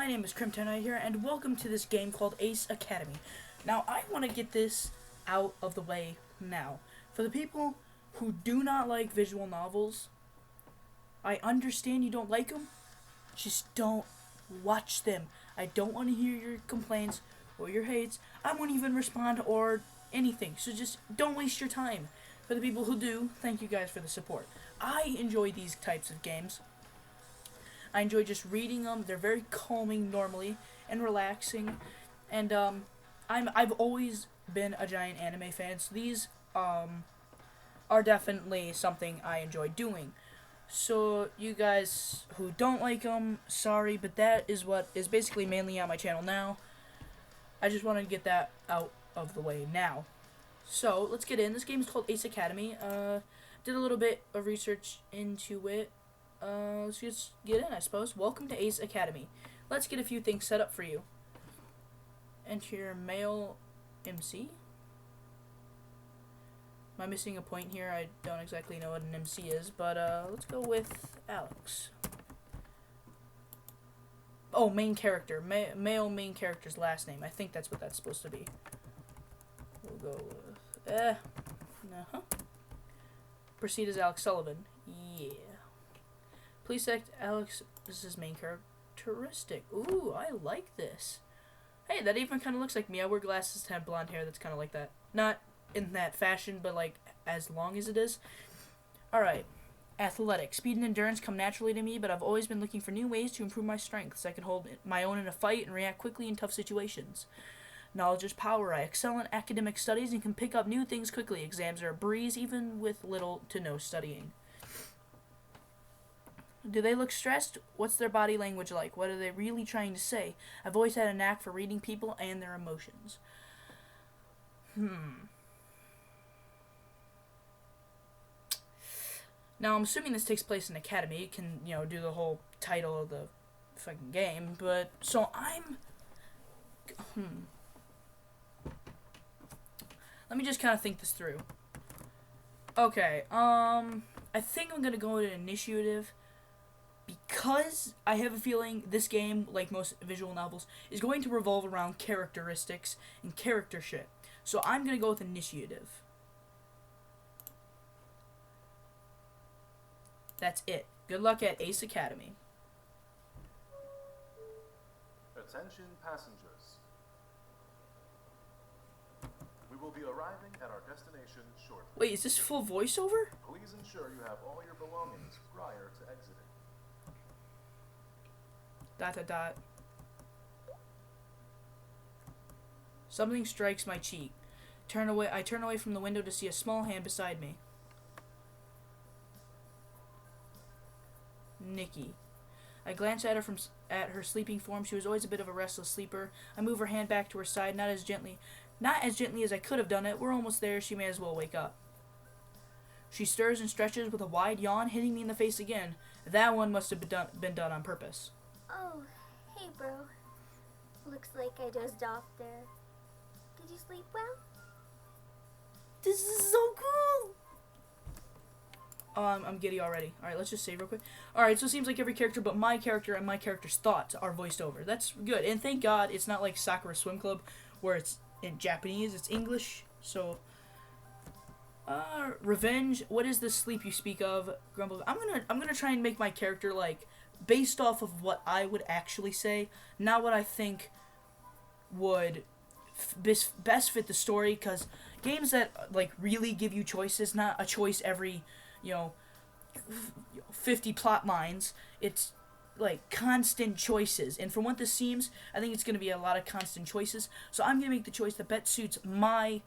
my name is Crimtonite here, and welcome to this game called Ace Academy. Now, I want to get this out of the way now. For the people who do not like visual novels, I understand you don't like them, just don't watch them. I don't want to hear your complaints or your hates. I won't even respond or anything, so just don't waste your time. For the people who do, thank you guys for the support. I enjoy these types of games. I enjoy just reading them. They're very calming normally and relaxing. And I've always been a giant anime fan, so these are definitely something I enjoy doing. So you guys who don't like them, sorry, but that is what is basically mainly on my channel now. I just wanted to get that out of the way now. So let's get in. This game is called Ace Academy. Did a little bit of research into it. Let's just get in, I suppose. Welcome to Ace Academy. Let's get a few things set up for you. Enter your male MC. Am I missing a point here? I don't exactly know what an MC is, but let's go with Alex. Oh, main character. Male main character's last name. I think that's what that's supposed to be. We'll go with... Proceed as Alex Sullivan. Yeah. Please select Alex. This is main characteristic. Ooh, I like this. Hey, that even kind of looks like me. I wear glasses to have blonde hair that's kind of like that. Not in that fashion, but like as long as it is. Alright. Athletic. Speed and endurance come naturally to me, but I've always been looking for new ways to improve my strength so I can hold my own in a fight and react quickly in tough situations. Knowledge is power. I excel in academic studies and can pick up new things quickly. Exams are a breeze, even with little to no studying. Do they look stressed? What's their body language like? What are they really trying to say? I've always had a knack for reading people and their emotions. Now, I'm assuming this takes place in Academy. It can, do the whole title of the fucking game, but... So, Let me just kind of think this through. Okay, I think I'm gonna go with an initiative, because I have a feeling this game, like most visual novels, is going to revolve around characteristics and character shit. So I'm going to go with initiative. That's it. Good luck at Ace Academy. Attention passengers. We will be arriving at our destination shortly. Wait, is this full voiceover? Please ensure you have all your belongings prior to exiting. ... Something strikes my cheek. I turn away from the window to see a small hand beside me. Nikki. I glance at her at her sleeping form. She was always a bit of a restless sleeper. I move her hand back to her side, not as gently as I could have done it. We're almost there. She may as well wake up. She stirs and stretches with a wide yawn, hitting me in the face again. That one must have been done on purpose. Oh, hey, bro. Looks like I dozed off there. Did you sleep well? This is so cool! I'm giddy already. Alright, let's just save real quick. Alright, so it seems like every character but my character and my character's thoughts are voiced over. That's good. And thank God it's not like Sakura Swim Club where it's in Japanese, it's English. So, revenge. What is the sleep you speak of? Grumble. I'm gonna try and make my character like based off of what I would actually say, not what I think would best fit the story, because games that like really give you choices, not a choice every 50 plot lines, it's like constant choices, and from what this seems, I think it's going to be a lot of constant choices, so I'm going to make the choice that best suits my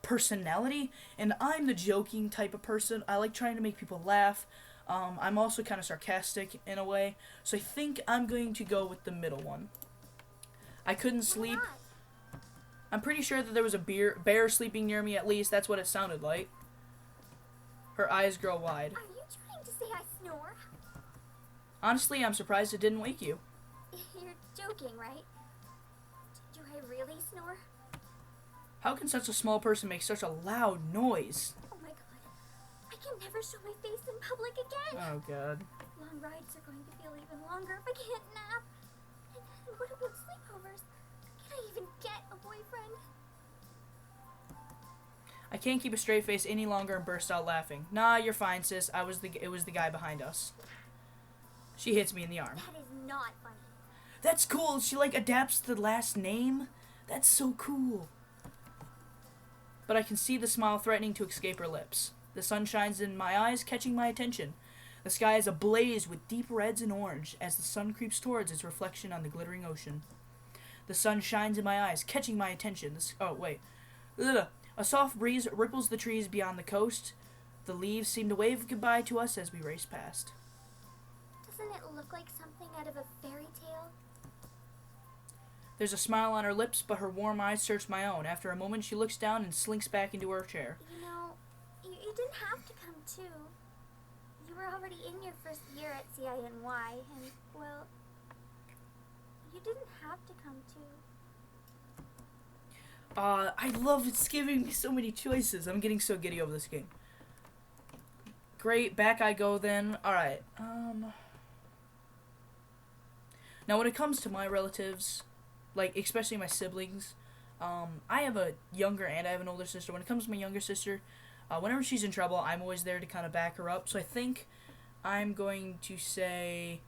personality, and I'm the joking type of person. I like trying to make people laugh. I'm also kind of sarcastic in a way, so I think I'm going to go with the middle one. I couldn't sleep. I'm pretty sure that there was a bear sleeping near me, at least. That's what it sounded like. Her eyes grow wide. Are you trying to say I snore? Honestly, I'm surprised it didn't wake you. You're joking, right? Do I really snore? How can such a small person make such a loud noise? Oh my god. I can never show my face in public again. Oh god. Long rides are going to feel even longer if I can't nap. boyfriend? I can't keep a straight face any longer and burst out laughing. Nah, you're fine, sis. It was the guy behind us. She hits me in the arm. That is not funny. That's cool. She, like, adapts the last name. That's so cool. But I can see the smile threatening to escape her lips. The sun shines in my eyes, catching my attention. The sky is ablaze with deep reds and orange as the sun creeps towards its reflection on the glittering ocean. The sun shines in my eyes, catching my attention. Oh, wait. Ugh. A soft breeze ripples the trees beyond the coast. The leaves seem to wave goodbye to us as we race past. Doesn't it look like something out of a fairy tale? There's a smile on her lips, but her warm eyes search my own. After a moment, she looks down and slinks back into her chair. You know, you didn't have to come too. You were already in your first year at CINY, and, well, you didn't have to come too. I love it's giving me so many choices. I'm getting so giddy over this game. Great, back I go then. Alright, now when it comes to my relatives, like, especially my siblings, I have a younger and I have an older sister. When it comes to my younger sister, whenever she's in trouble, I'm always there to kind of back her up. So I think I'm going to say...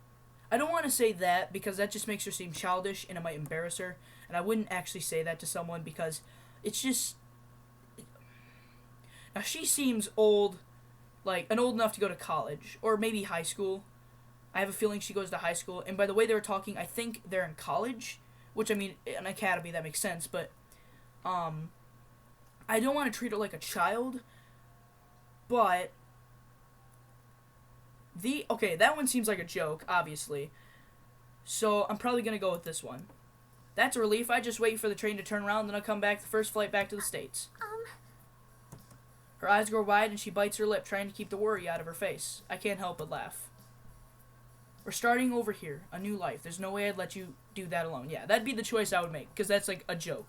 I don't want to say that because that just makes her seem childish and it might embarrass her. And I wouldn't actually say that to someone because it's just... Now, she seems old, like, and old enough to go to college, or maybe high school. I have a feeling she goes to high school, and by the way they were talking, I think they're in college, which, I mean, an academy, that makes sense, but, I don't want to treat her like a child, but, okay, that one seems like a joke, obviously, so I'm probably going to go with this one. That's a relief. I just wait for the train to turn around, then I'll come back the first flight back to the States. Her eyes grow wide and she bites her lip, trying to keep the worry out of her face. I can't help but laugh. We're starting over here, a new life. There's no way I'd let you do that alone. Yeah, that'd be the choice I would make, because that's like a joke.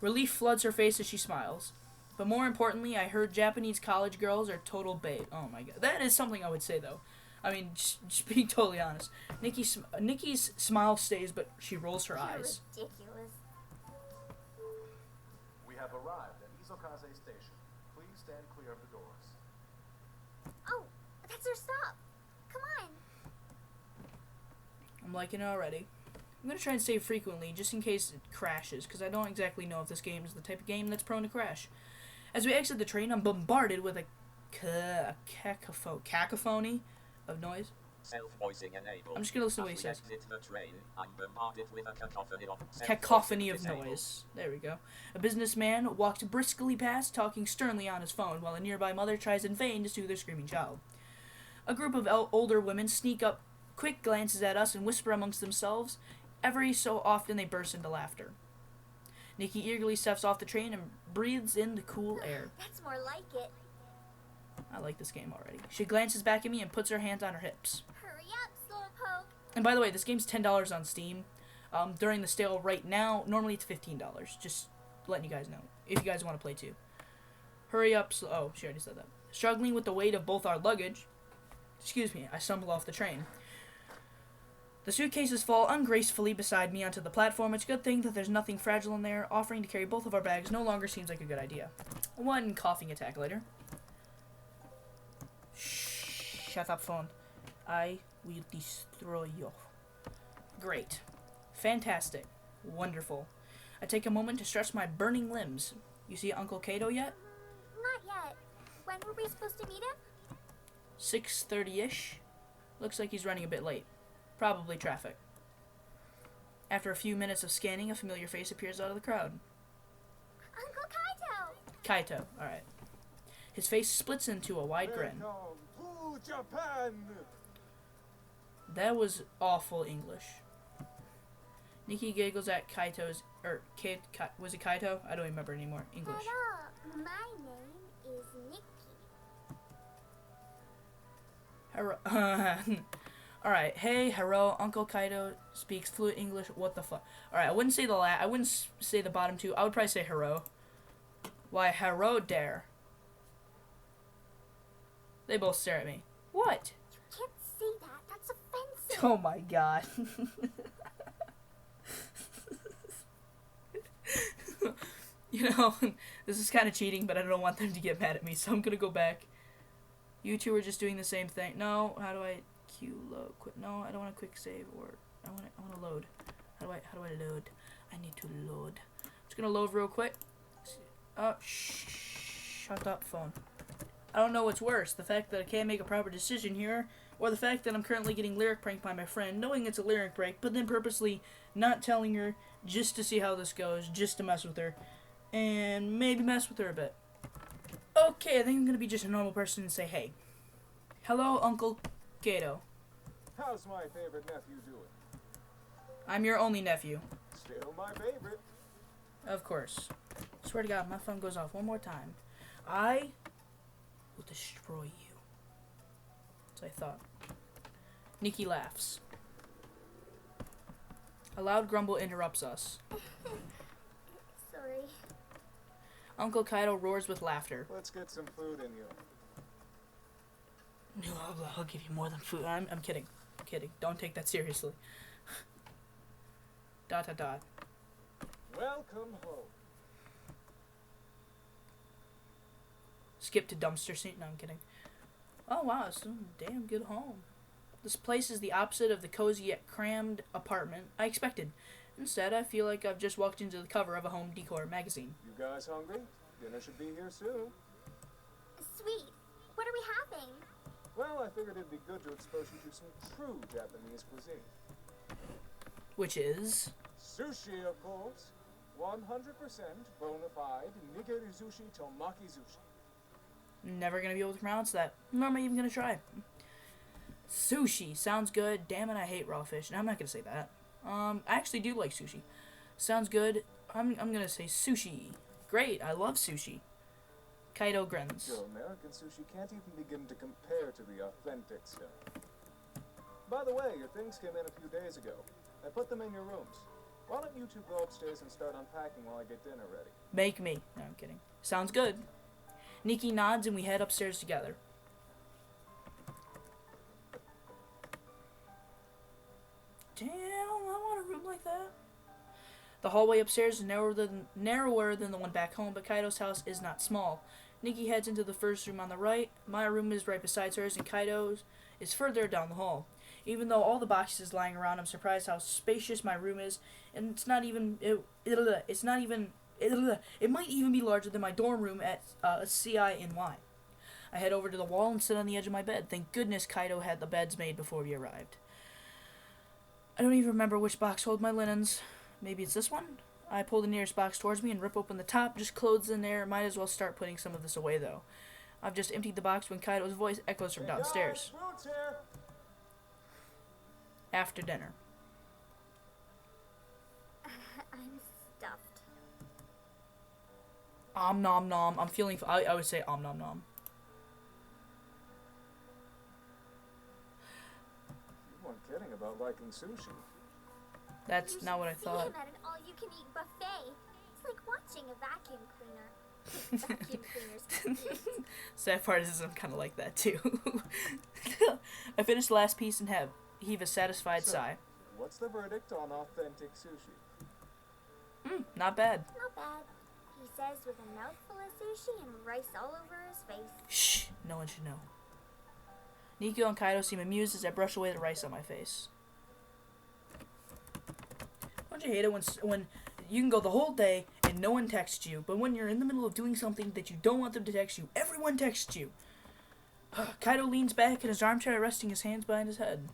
Relief floods her face as she smiles. But more importantly, I heard Japanese college girls are total bait. Oh my god. That is something I would say, though. I mean, just being totally honest. Nikki's smile stays, but she rolls her eyes. Ridiculous. We have arrived at Izokaze Station. Please stand clear of the doors. Oh, that's our stop. Come on. I'm liking it already. I'm going to try and save frequently, just in case it crashes, because I don't exactly know if this game is the type of game that's prone to crash. As we exit the train, I'm bombarded with a cacophony of noise. Self-voicing enabled. I'm just going to listen to what he says. Exit the train, I'm bombarded with a Cacophony of noise. There we go. A businessman walked briskly past, talking sternly on his phone, while a nearby mother tries in vain to soothe their screaming child. A group of older women sneak up, quick glances at us, and whisper amongst themselves. Every so often they burst into laughter. Nikki eagerly steps off the train and breathes in the cool air. That's more like it. I like this game already. She glances back at me and puts her hands on her hips. Hurry up, Slowpoke. And by the way, this game's $10 on Steam. During the sale right now, normally it's $15. Just letting you guys know, if you guys want to play too. Hurry up, oh, she already said that. Struggling with the weight of both our luggage, excuse me, I stumble off the train. The suitcases fall ungracefully beside me onto the platform. It's a good thing that there's nothing fragile in there. Offering to carry both of our bags no longer seems like a good idea. One coughing attack later. Shut up, phone. I will destroy you. Great. Fantastic. Wonderful. I take a moment to stretch my burning limbs. You see Uncle Kato yet? Not yet. When were we supposed to meet him? 6:30-ish. Looks like he's running a bit late. Probably traffic. After a few minutes of scanning, a familiar face appears out of the crowd. Uncle Kaito! Kaito, alright. His face splits into a wide grin. Welcome to Japan! That was awful English. Nikki giggles at Kaito's, was it Kaito? I don't remember anymore. English. Hello, my name is Nikki. Alright, hey, hello, Uncle Kaito speaks fluent English, what the fuck? Alright, I wouldn't say I wouldn't say the bottom two, I would probably say hero. Why, hero dare. They both stare at me. What? You can't say that, that's offensive. Oh my god. You know, this is kind of cheating, but I don't want them to get mad at me, so I'm gonna go back. You two are just doing the same thing. No, how do I queue load? No, I don't want to quick save, or I want to load. How do I load? I need to load. I'm just gonna load real quick. Shut up, phone. I don't know what's worse, the fact that I can't make a proper decision here, or the fact that I'm currently getting lyric pranked by my friend, knowing it's a lyric prank, but then purposely not telling her just to see how this goes, just to mess with her, and maybe mess with her a bit. Okay, I think I'm gonna be just a normal person and say, hey. Hello, Uncle Gato. How's my favorite nephew doing? I'm your only nephew. Still my favorite. Of course. Swear to God, my phone goes off one more time. I will destroy you. That's what I thought. Nikki laughs. A loud grumble interrupts us. Sorry. Uncle Kaido roars with laughter. Let's get some food in you. No, I'll give you more than food. I'm kidding. I'm kidding. Don't take that seriously. ... Welcome home. Skip to dumpster scene. No, I'm kidding. Oh wow, it's a damn good home. This place is the opposite of the cozy yet crammed apartment I expected. Instead, I feel like I've just walked into the cover of a home decor magazine. You guys hungry? Dinner should be here soon. Sweet. What are we having? Well, I figured it'd be good to expose you to some true Japanese cuisine. Which is... Sushi, of course. 100% bona fide nigiri sushi tomaki sushi. Never gonna be able to pronounce that. Nor am I even gonna try. Sushi. Sounds good. Damn it, I hate raw fish. No, I'm not gonna say that. I actually do like sushi. Sounds good. I'm gonna say sushi. Great, I love sushi. Kaido grins. Your American sushi can't even begin to compare to the authentic stuff. By the way, your things came in a few days ago. I put them in your rooms. Why don't you two go upstairs and start unpacking while I get dinner ready? Make me. No, I'm kidding. Sounds good. Nikki nods and we head upstairs together. Damn, I want a room like that. The hallway upstairs is narrower than the one back home, but Kaido's house is not small. Nikki heads into the first room on the right. My room is right beside hers, and Kaido's is further down the hall. Even though all the boxes lying around, I'm surprised how spacious my room is, and it might even be larger than my dorm room at CINY. I head over to the wall and sit on the edge of my bed. Thank goodness Kaido had the beds made before we arrived. I don't even remember which box holds my linens. Maybe it's this one? I pull the nearest box towards me and rip open the top. Just clothes in there. Might as well start putting some of this away, though. I've just emptied the box when Kaido's voice echoes from downstairs. Hey guys, food's here. After dinner. I'm stuffed. Om nom nom. I'm feeling... I would say om nom nom. You weren't kidding about liking sushi. That's You not what I should see thought. him at an all-you-can-eat buffet. It's like watching a vacuum cleaner. Vacuum cleaners. confused. Sad part is I'm kind of like that, too. I finished the last piece and heave a satisfied So, sigh. What's the verdict on authentic sushi? Not bad. Not bad. He says with a mouthful of sushi and rice all over his face. Shh, no one should know. Nico and Kaido seem amused as I brush away the rice on my face. Don't you hate it when you can go the whole day and no one texts you, but when you're in the middle of doing something that you don't want them to text you, everyone texts you? Kaido leans back in his armchair, resting his hands behind his head.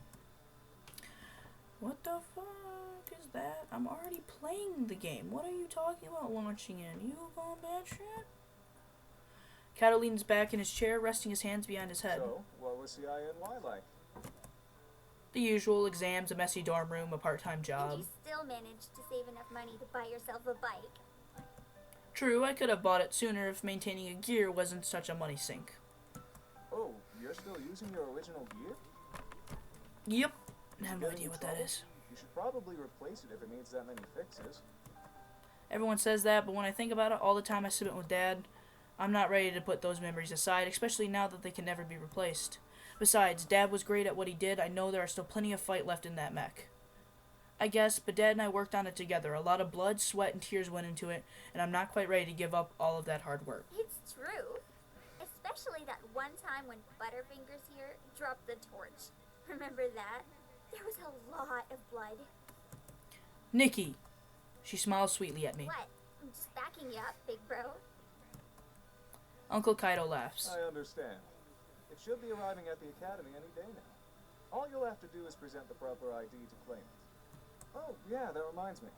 What the fuck is that? I'm already playing the game. What are you talking about launching in? You going bad shit? Kaido leans back in his chair, resting his hands behind his head. So, what was CINY like? The usual: exams, a messy dorm room, a part-time And job. you still managed to save enough money to buy yourself a bike. True, I could have bought it sooner if maintaining a gear wasn't such a money sink. Oh, you're still using your original gear? Yep. I have no Getting idea in what that trouble? is. You should probably replace it if it needs that many fixes. Everyone says that, but when I think about it, all the time I spent with Dad, I'm not ready to put those memories aside, especially now that they can never be replaced. Besides, Dad was great at what he did. I know there are still plenty of fight left in that mech. I guess, but Dad and I worked on it together. A lot of blood, sweat, and tears went into it, and I'm not quite ready to give up all of that hard work. It's true. Especially that one time when Butterfingers here dropped the torch. Remember that? There was a lot of blood. Nikki! She smiles sweetly at me. What? I'm just backing you up, big bro. Uncle Kaido laughs. I understand. It should be arriving at the academy any day now. All you'll have to do is present the proper ID to claim it. Oh, yeah, that reminds me.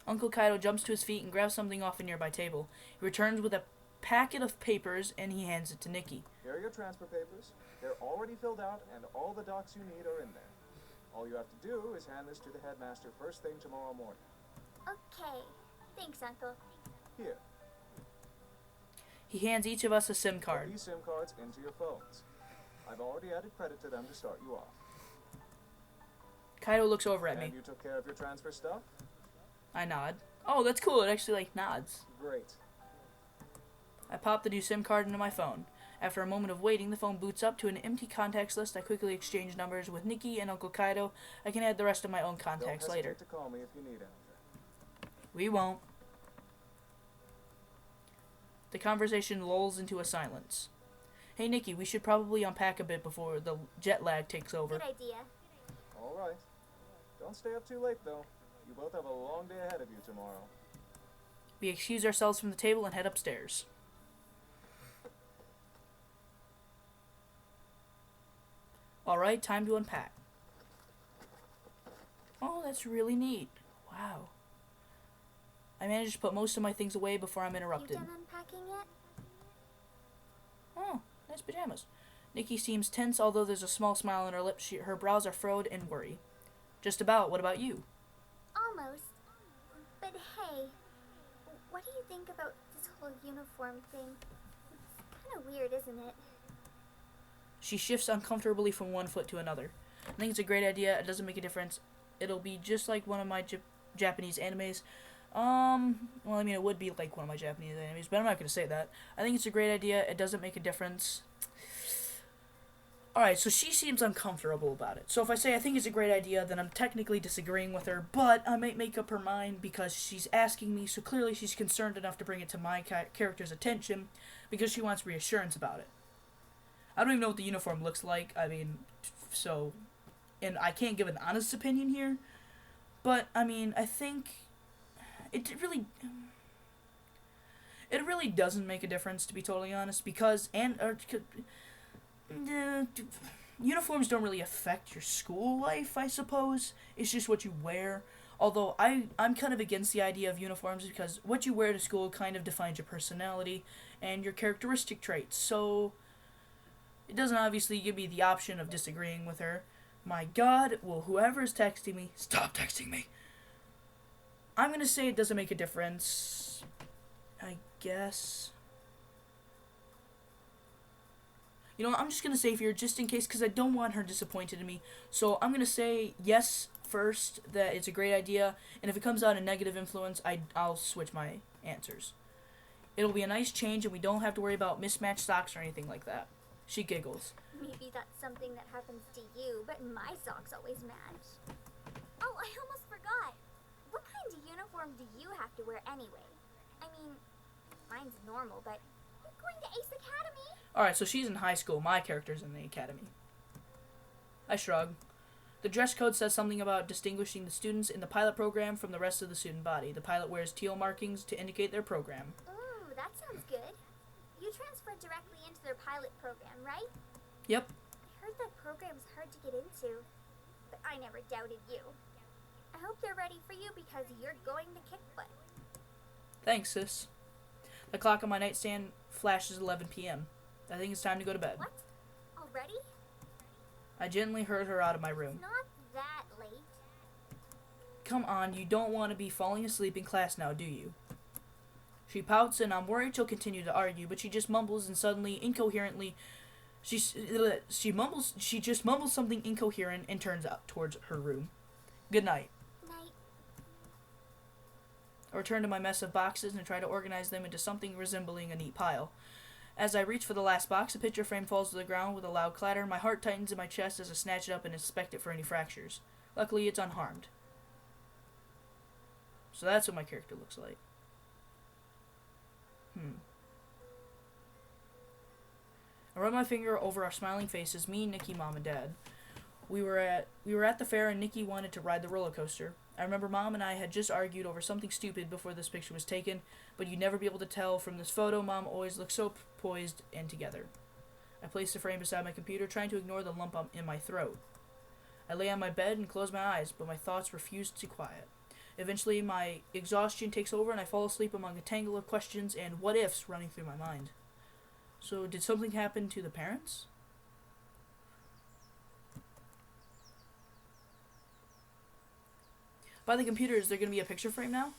Uncle Kaido jumps to his feet and grabs something off a nearby table. He returns with a packet of papers and he hands it to Nikki. Here are your transfer papers. They're already filled out and all the docs you need are in there. All you have to do is hand this to the headmaster first thing tomorrow morning. Okay. Thanks, Uncle. Here, He hands each of us a SIM put card. these SIM cards into your phones. I've already added credit to them to start you off. Kaido looks over at And me. you took care of your transfer stuff? I nod. Oh, that's cool. It actually, nods. Great. I pop the new SIM card into my phone. After a moment of waiting, the phone boots up to an empty contacts list. I quickly exchange numbers with Nikki and Uncle Kaido. I can add the rest of my own contacts Don't later. hesitate to call me if you need anything. We won't. The conversation lulls into a silence. Hey, Nikki, we should probably unpack a bit before the jet lag takes over. Good idea. All right. Don't stay up too late, though. You both have a long day ahead of you tomorrow. We excuse ourselves from the table and head upstairs. Alright, time to unpack. Oh, that's really neat. Wow. I managed to put most of my things away before I'm You interrupted. done unpacking yet? Oh, nice pajamas. Nikki seems tense, although there's a small smile on her lips. Her brows are furrowed in worry. Just about. What about you? Almost. But hey, what do you think about this whole uniform thing? It's kind of weird, isn't it? She shifts uncomfortably from one foot to another. I think it's a great idea. It doesn't make a difference. It'll be just like one of my Japanese animes. Well, I mean, it would be like one of my Japanese animes, but I'm not going to say that. I think it's a great idea. It doesn't make a difference. Alright, so she seems uncomfortable about it. So if I say I think it's a great idea, then I'm technically disagreeing with her, but I might make up her mind because she's asking me, so clearly she's concerned enough to bring it to my character's attention because she wants reassurance about it. I don't even know what the uniform looks like. I mean, so, and I can't give an honest opinion here, but I mean, I think it really doesn't make a difference, to be totally honest, because uniforms don't really affect your school life, I suppose. It's just what you wear. Although I'm kind of against the idea of uniforms because what you wear to school kind of defines your personality and your characteristic traits. So it doesn't obviously give me the option of disagreeing with her. My God, well, whoever's texting me, stop texting me. I'm going to say it doesn't make a difference, I guess. You know what, I'm just going to say here, just in case, because I don't want her disappointed in me. So I'm going to say yes first, that it's a great idea. And if it comes out a negative influence, I'll switch my answers. It'll be a nice change, and we don't have to worry about mismatched socks or anything like that. She giggles. Maybe that's something that happens to you, but my socks always match. Oh, I almost forgot. What kind of uniform do you have to wear anyway? I mean, mine's normal, but you're going to Ace Academy. Alright, so she's in high school. My character's in the academy. I shrug. The dress code says something about distinguishing the students in the pilot program from the rest of the student body. The pilot wears teal markings to indicate their program. Ooh, that sounds good. You transferred directly into their pilot program, right? Yep. I heard that program's hard to get into, but I never doubted you. I hope they're ready for you because you're going to kick butt. Thanks, sis. The clock on my nightstand flashes 11 p.m. I think it's time to go to bed. What? Already? I gently herd her out of my room. It's not that late. Come on, you don't want to be falling asleep in class now, do you? She pouts, and I'm worried she'll continue to argue, but she just mumbles, and suddenly, incoherently, she just mumbles something incoherent and turns out towards her room. Good night. Night. I return to my mess of boxes and try to organize them into something resembling a neat pile. As I reach for the last box, a picture frame falls to the ground with a loud clatter. My heart tightens in my chest as I snatch it up and inspect it for any fractures. Luckily, it's unharmed. So that's what my character looks like. I run my finger over our smiling faces, me, Nikki, Mom, and Dad. We were at the fair and Nikki wanted to ride the roller coaster. I remember Mom and I had just argued over something stupid before this picture was taken, but you'd never be able to tell from this photo. Mom always looked so poised and together. I placed the frame beside my computer, trying to ignore the lump in my throat. I lay on my bed and close my eyes, but my thoughts refused to quiet. Eventually, my exhaustion takes over and I fall asleep among a tangle of questions and what-ifs running through my mind. So, did something happen to the parents? By the computer, is there going to be a picture frame now?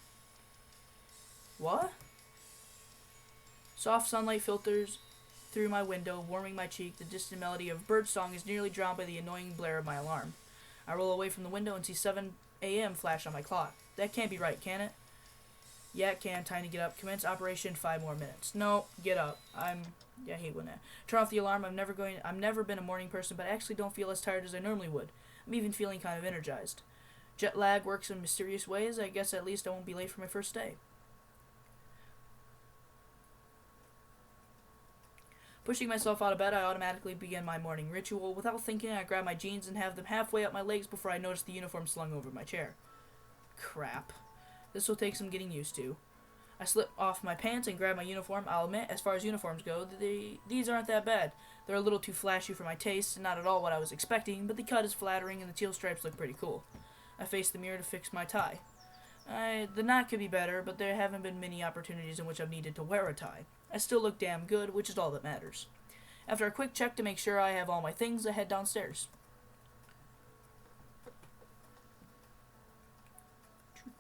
What? Soft sunlight filters through my window, warming my cheek. The distant melody of birdsong is nearly drowned by the annoying blare of my alarm. I roll away from the window and see 7 a.m. flash on my clock. That can't be right, can it? Yeah, it can. Time to get up. Commence operation 5 more minutes. No, get up. I hate when that. Turn off the alarm. I've never been a morning person, but I actually don't feel as tired as I normally would. I'm even feeling kind of energized. Jet lag works in mysterious ways. I guess at least I won't be late for my first day. Pushing myself out of bed, I automatically begin my morning ritual. Without thinking, I grab my jeans and have them halfway up my legs before I notice the uniform slung over my chair. Crap. This will take some getting used to. I slip off my pants and grab my uniform. I'll admit, as far as uniforms go, these aren't that bad. They're a little too flashy for my taste, and not at all what I was expecting, but the cut is flattering and the teal stripes look pretty cool. I face the mirror to fix my tie. The knot could be better, but there haven't been many opportunities in which I've needed to wear a tie. I still look damn good, which is all that matters. After a quick check to make sure I have all my things, I head downstairs.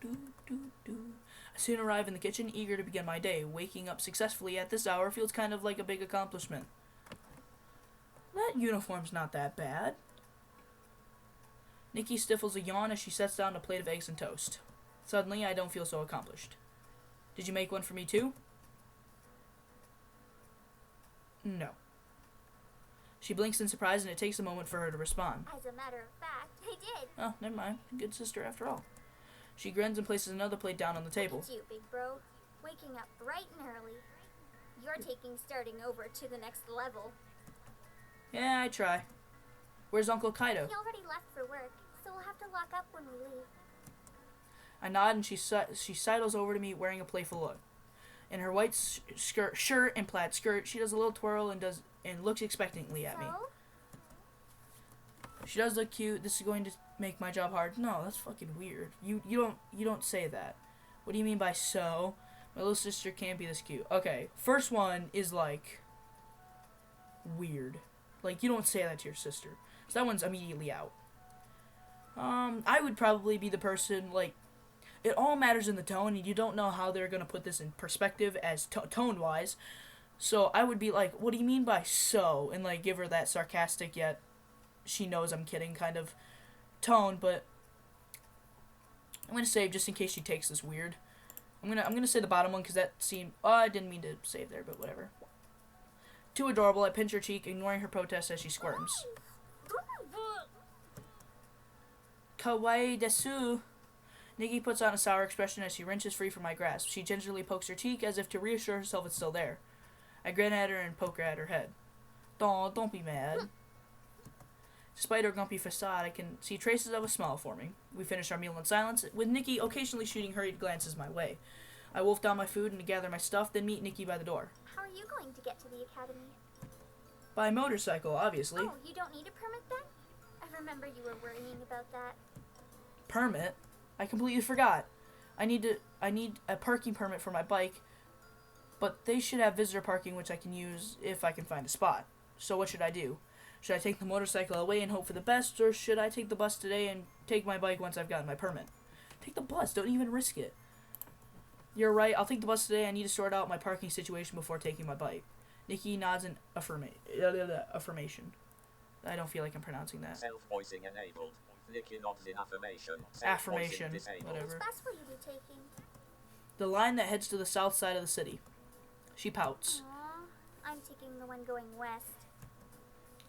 I soon arrive in the kitchen, eager to begin my day. Waking up successfully at this hour feels kind of like a big accomplishment. That uniform's not that bad. Nikki stifles a yawn as she sets down a plate of eggs and toast. Suddenly, I don't feel so accomplished. Did you make one for me too? No. She blinks in surprise and it takes a moment for her to respond. As a matter of fact, I did. Oh, never mind. Good sister after all. She grins and places another plate down on the table. Look at you, big bro. Waking up bright and early. You're taking starting over to the next level. Yeah, I try. Where's Uncle Kaido? He already left for work, so we'll have to lock up when we leave. I nod and she sidles over to me wearing a playful look. In her white shirt and plaid skirt, she does a little twirl and looks expectantly at me. She does look cute. This is going to make my job hard. No, that's fucking weird. You don't say that. What do you mean by so? My little sister can't be this cute. Okay, first one is like weird. Like you don't say that to your sister. So that one's immediately out. I would probably be the person like it all matters in the tone, and you don't know how they're gonna put this in perspective as tone wise. So I would be like, what do you mean by so? And like give her that sarcastic yet she knows I'm kidding kind of tone, but I'm gonna save just in case she takes this weird. I'm gonna say the bottom one because that seemed I didn't mean to save there, but whatever. Too adorable, I pinch her cheek, ignoring her protest as she squirms. Kawaii desu. Nikki puts on a sour expression as she wrenches free from my grasp. She gingerly pokes her cheek as if to reassure herself it's still there. I grin at her and poke her at her head. Don't be mad. Despite her grumpy facade, I can see traces of a smile forming. We finish our meal in silence, with Nikki occasionally shooting hurried glances my way. I wolf down my food and gather my stuff, then meet Nikki by the door. How are you going to get to the academy? By motorcycle, obviously. Oh, you don't need a permit then? I remember you were worrying about that. Permit? I completely forgot. I need a parking permit for my bike, but they should have visitor parking which I can use if I can find a spot. So what should I do? Should I take the motorcycle away and hope for the best, or should I take the bus today and take my bike once I've gotten my permit? Take the bus, don't even risk it. You're right, I'll take the bus today. I need to sort out my parking situation before taking my bike. Nikki nods in affirmation. I don't feel like I'm pronouncing that. Self-voicing enabled. Nikki nods in affirmation. Affirmation, Disabled. Which whatever. bus will you be taking? The line that heads to the south side of the city. She pouts. Aww, I'm taking the one going west.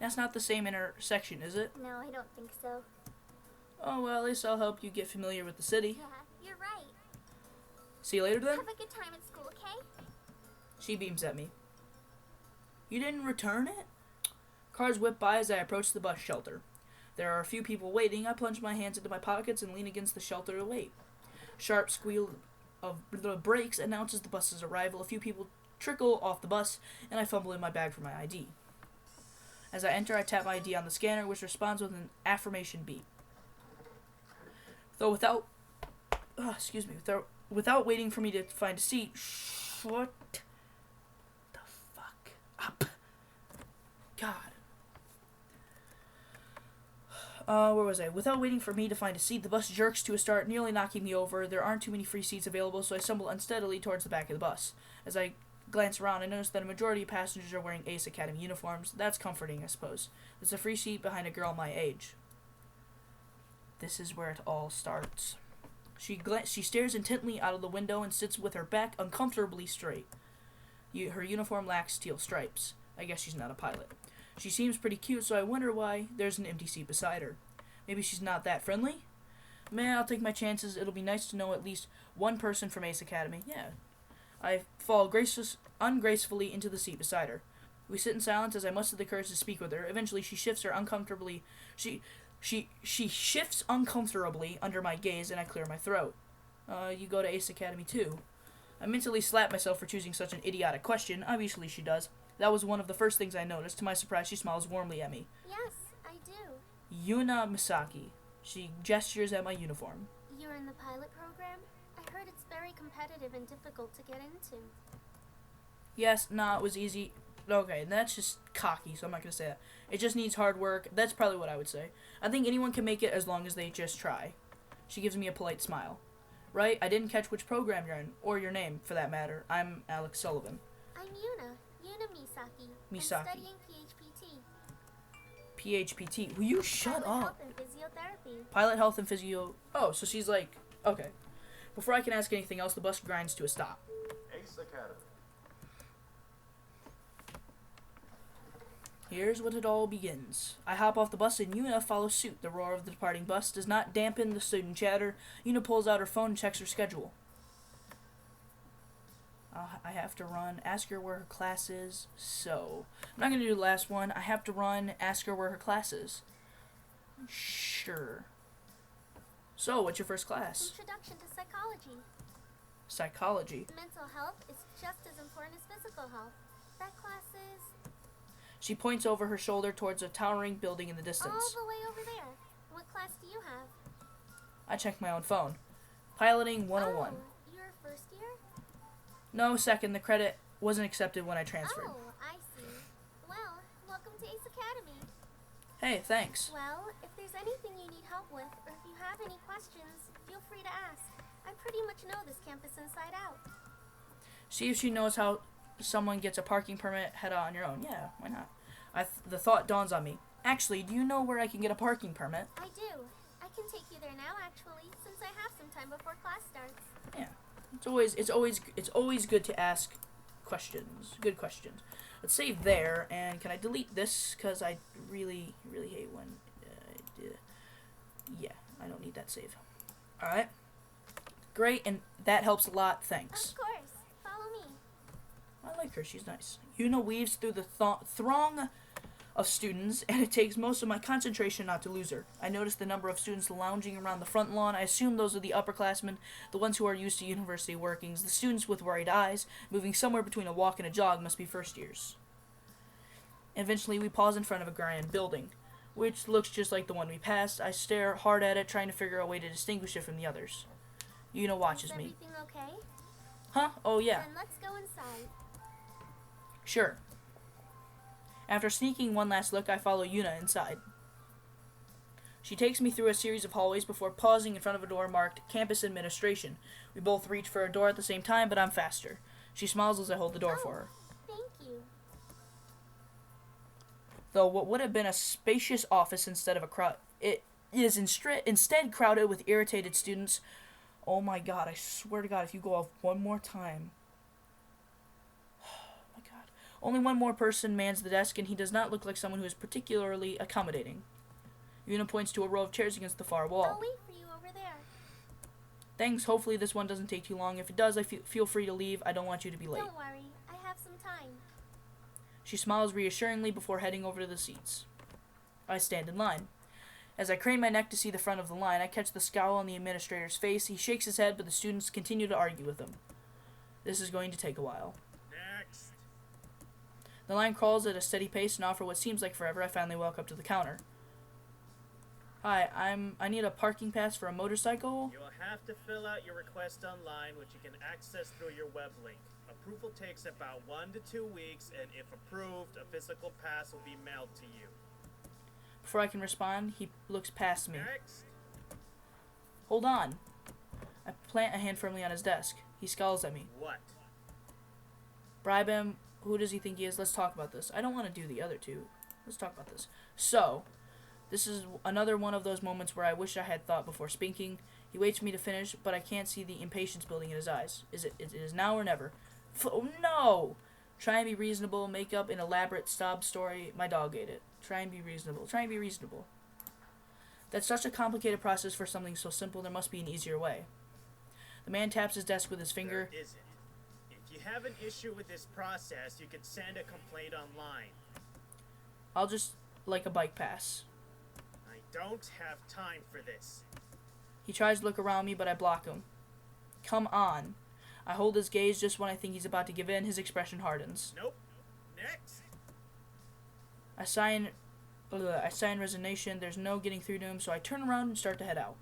That's not the same intersection, is it? No, I don't think so. Oh, well, at least I'll help you get familiar with the city. Yeah, you're right. See you later then? Have a good time at school, okay? She beams at me. You didn't return it? Cars whip by as I approach the bus shelter. There are a few people waiting. I plunge my hands into my pockets and lean against the shelter to wait. Sharp squeal of the brakes announces the bus's arrival. A few people trickle off the bus, and I fumble in my bag for my ID. As I enter, I tap my ID on the scanner, which responds with an affirmation beep. Though without waiting for me to find a seat, what the fuck up? God. Where was I? Without waiting for me to find a seat, the bus jerks to a start, nearly knocking me over. There aren't too many free seats available, so I stumble unsteadily towards the back of the bus. As I glance around, I notice that a majority of passengers are wearing Ace Academy uniforms. That's comforting, I suppose. There's a free seat behind a girl my age. This is where it all starts. She stares intently out of the window and sits with her back uncomfortably straight. Her uniform lacks steel stripes. I guess she's not a pilot. She seems pretty cute, so I wonder why there's an empty seat beside her. Maybe she's not that friendly? Man, I'll take my chances. It'll be nice to know at least one person from Ace Academy. Yeah. I fall ungracefully into the seat beside her. We sit in silence as I muster the courage to speak with her. Eventually, she shifts uncomfortably under my gaze, and I clear my throat. You go to Ace Academy too? I mentally slap myself for choosing such an idiotic question. Obviously she does. That was one of the first things I noticed. To my surprise, she smiles warmly at me. Yes, I do. Yuna Misaki. She gestures at my uniform. You're in the pilot program? I heard it's very competitive and difficult to get into. Yes, it was easy. Okay, that's just cocky, so I'm not going to say that. It just needs hard work. That's probably what I would say. I think anyone can make it as long as they just try. She gives me a polite smile. Right, I didn't catch which program you're in, or your name, for that matter. I'm Alex Sullivan. I'm Yuna Misaki. Misaki. I'm studying PHPT. PHPT. Will you shut Pilot up? Health and Physiotherapy. Pilot Health and Physio... Oh, so she's like... Okay. Before I can ask anything else, the bus grinds to a stop. Ace Academy. Here's what it all begins. I hop off the bus and Yuna follows suit. The roar of the departing bus does not dampen the student chatter. Yuna pulls out her phone and checks her schedule. I have to run. Ask her where her class is. So, I'm not going to do the last one. I have to run. Ask her where her class is. Sure. So, what's your first class? Introduction to Psychology. Psychology. Mental health is just as important as physical health. That class is She points over her shoulder towards a towering building in the distance. all the way over there. What class do you have? I check my own phone. Piloting 101. Oh, you're first year? No, second. The credit wasn't accepted when I transferred. Oh, I see. Well, welcome to Ace Academy. Hey, thanks. Well, if there's anything you need help with, or if you have any questions, feel free to ask. I pretty much know this campus inside out. See if she knows how someone gets a parking permit. Head out on your own. Yeah, why not? The thought dawns on me. Actually, do you know where I can get a parking permit? I do. I can take you there now, actually, since I have some time before class starts. Yeah. It's always good to ask questions. Good questions. Let's save there, and can I delete this? Because I really hate when... yeah, I don't need that save. Alright. Great, and that helps a lot. Thanks. Of course. Follow me. I like her. She's nice. Yuna weaves through the throng of students, and it takes most of my concentration not to lose her. I notice the number of students lounging around the front lawn. I assume those are the upperclassmen, the ones who are used to university workings. The students with worried eyes, moving somewhere between a walk and a jog, must be first years. Eventually, we pause in front of a grand building, which looks just like the one we passed. I stare hard at it, trying to figure out a way to distinguish it from the others. Yuna watches Is me. everything okay? Huh? Oh, yeah. Then let's go inside. Sure. After sneaking one last look, I follow Yuna inside. She takes me through a series of hallways before pausing in front of a door marked Campus Administration. We both reach for a door at the same time, but I'm faster. She smiles as I hold the door for her. Thank you. Though what would have been a spacious office instead of a crowd, it is instead crowded with irritated students. Oh my god, I swear to god, if you go off one more time. Oh my god. Only one more person mans the desk, and he does not look like someone who is particularly accommodating. Yuna points to a row of chairs against the far I'll wall. wait for you over there. Thanks, hopefully this one doesn't take too long. If it does, feel free to leave. I don't want you to be late. Don't worry, I have some time. She smiles reassuringly before heading over to the seats. I stand in line. As I crane my neck to see the front of the line, I catch the scowl on the administrator's face. He shakes his head, but the students continue to argue with him. This is going to take a while. Next. The line crawls at a steady pace, and after what seems like forever, I finally walk up to the counter. Hi, I need a parking pass for a motorcycle. You will have to fill out your request online, which you can access through your web link. Approval takes about 1 to 2 weeks, and if approved, a physical pass will be mailed to you. Before I can respond, he looks past me. Next. Hold on. I plant a hand firmly on his desk. He scowls at me. What? Bribe him. Who does he think he is? Let's talk about this. I don't want to do the other two. Let's talk about this. So, this is another one of those moments where I wish I had thought before speaking. He waits for me to finish, but I can't see the impatience building in his eyes. It is now or never. Oh, no! Try and be reasonable. Make up an elaborate sob story. My dog ate it. Try and be reasonable. Try and be reasonable. That's such a complicated process for something so simple. There must be an easier way. The man taps his desk with his finger. There isn't. If you have an issue with this process, you can send a complaint online. I'll just like a bike pass. I don't have time for this. He tries to look around me, but I block him. Come on. I hold his gaze just when I think he's about to give in. His expression hardens. Nope. Next. I sign resignation. There's no getting through to him, so I turn around and start to head out.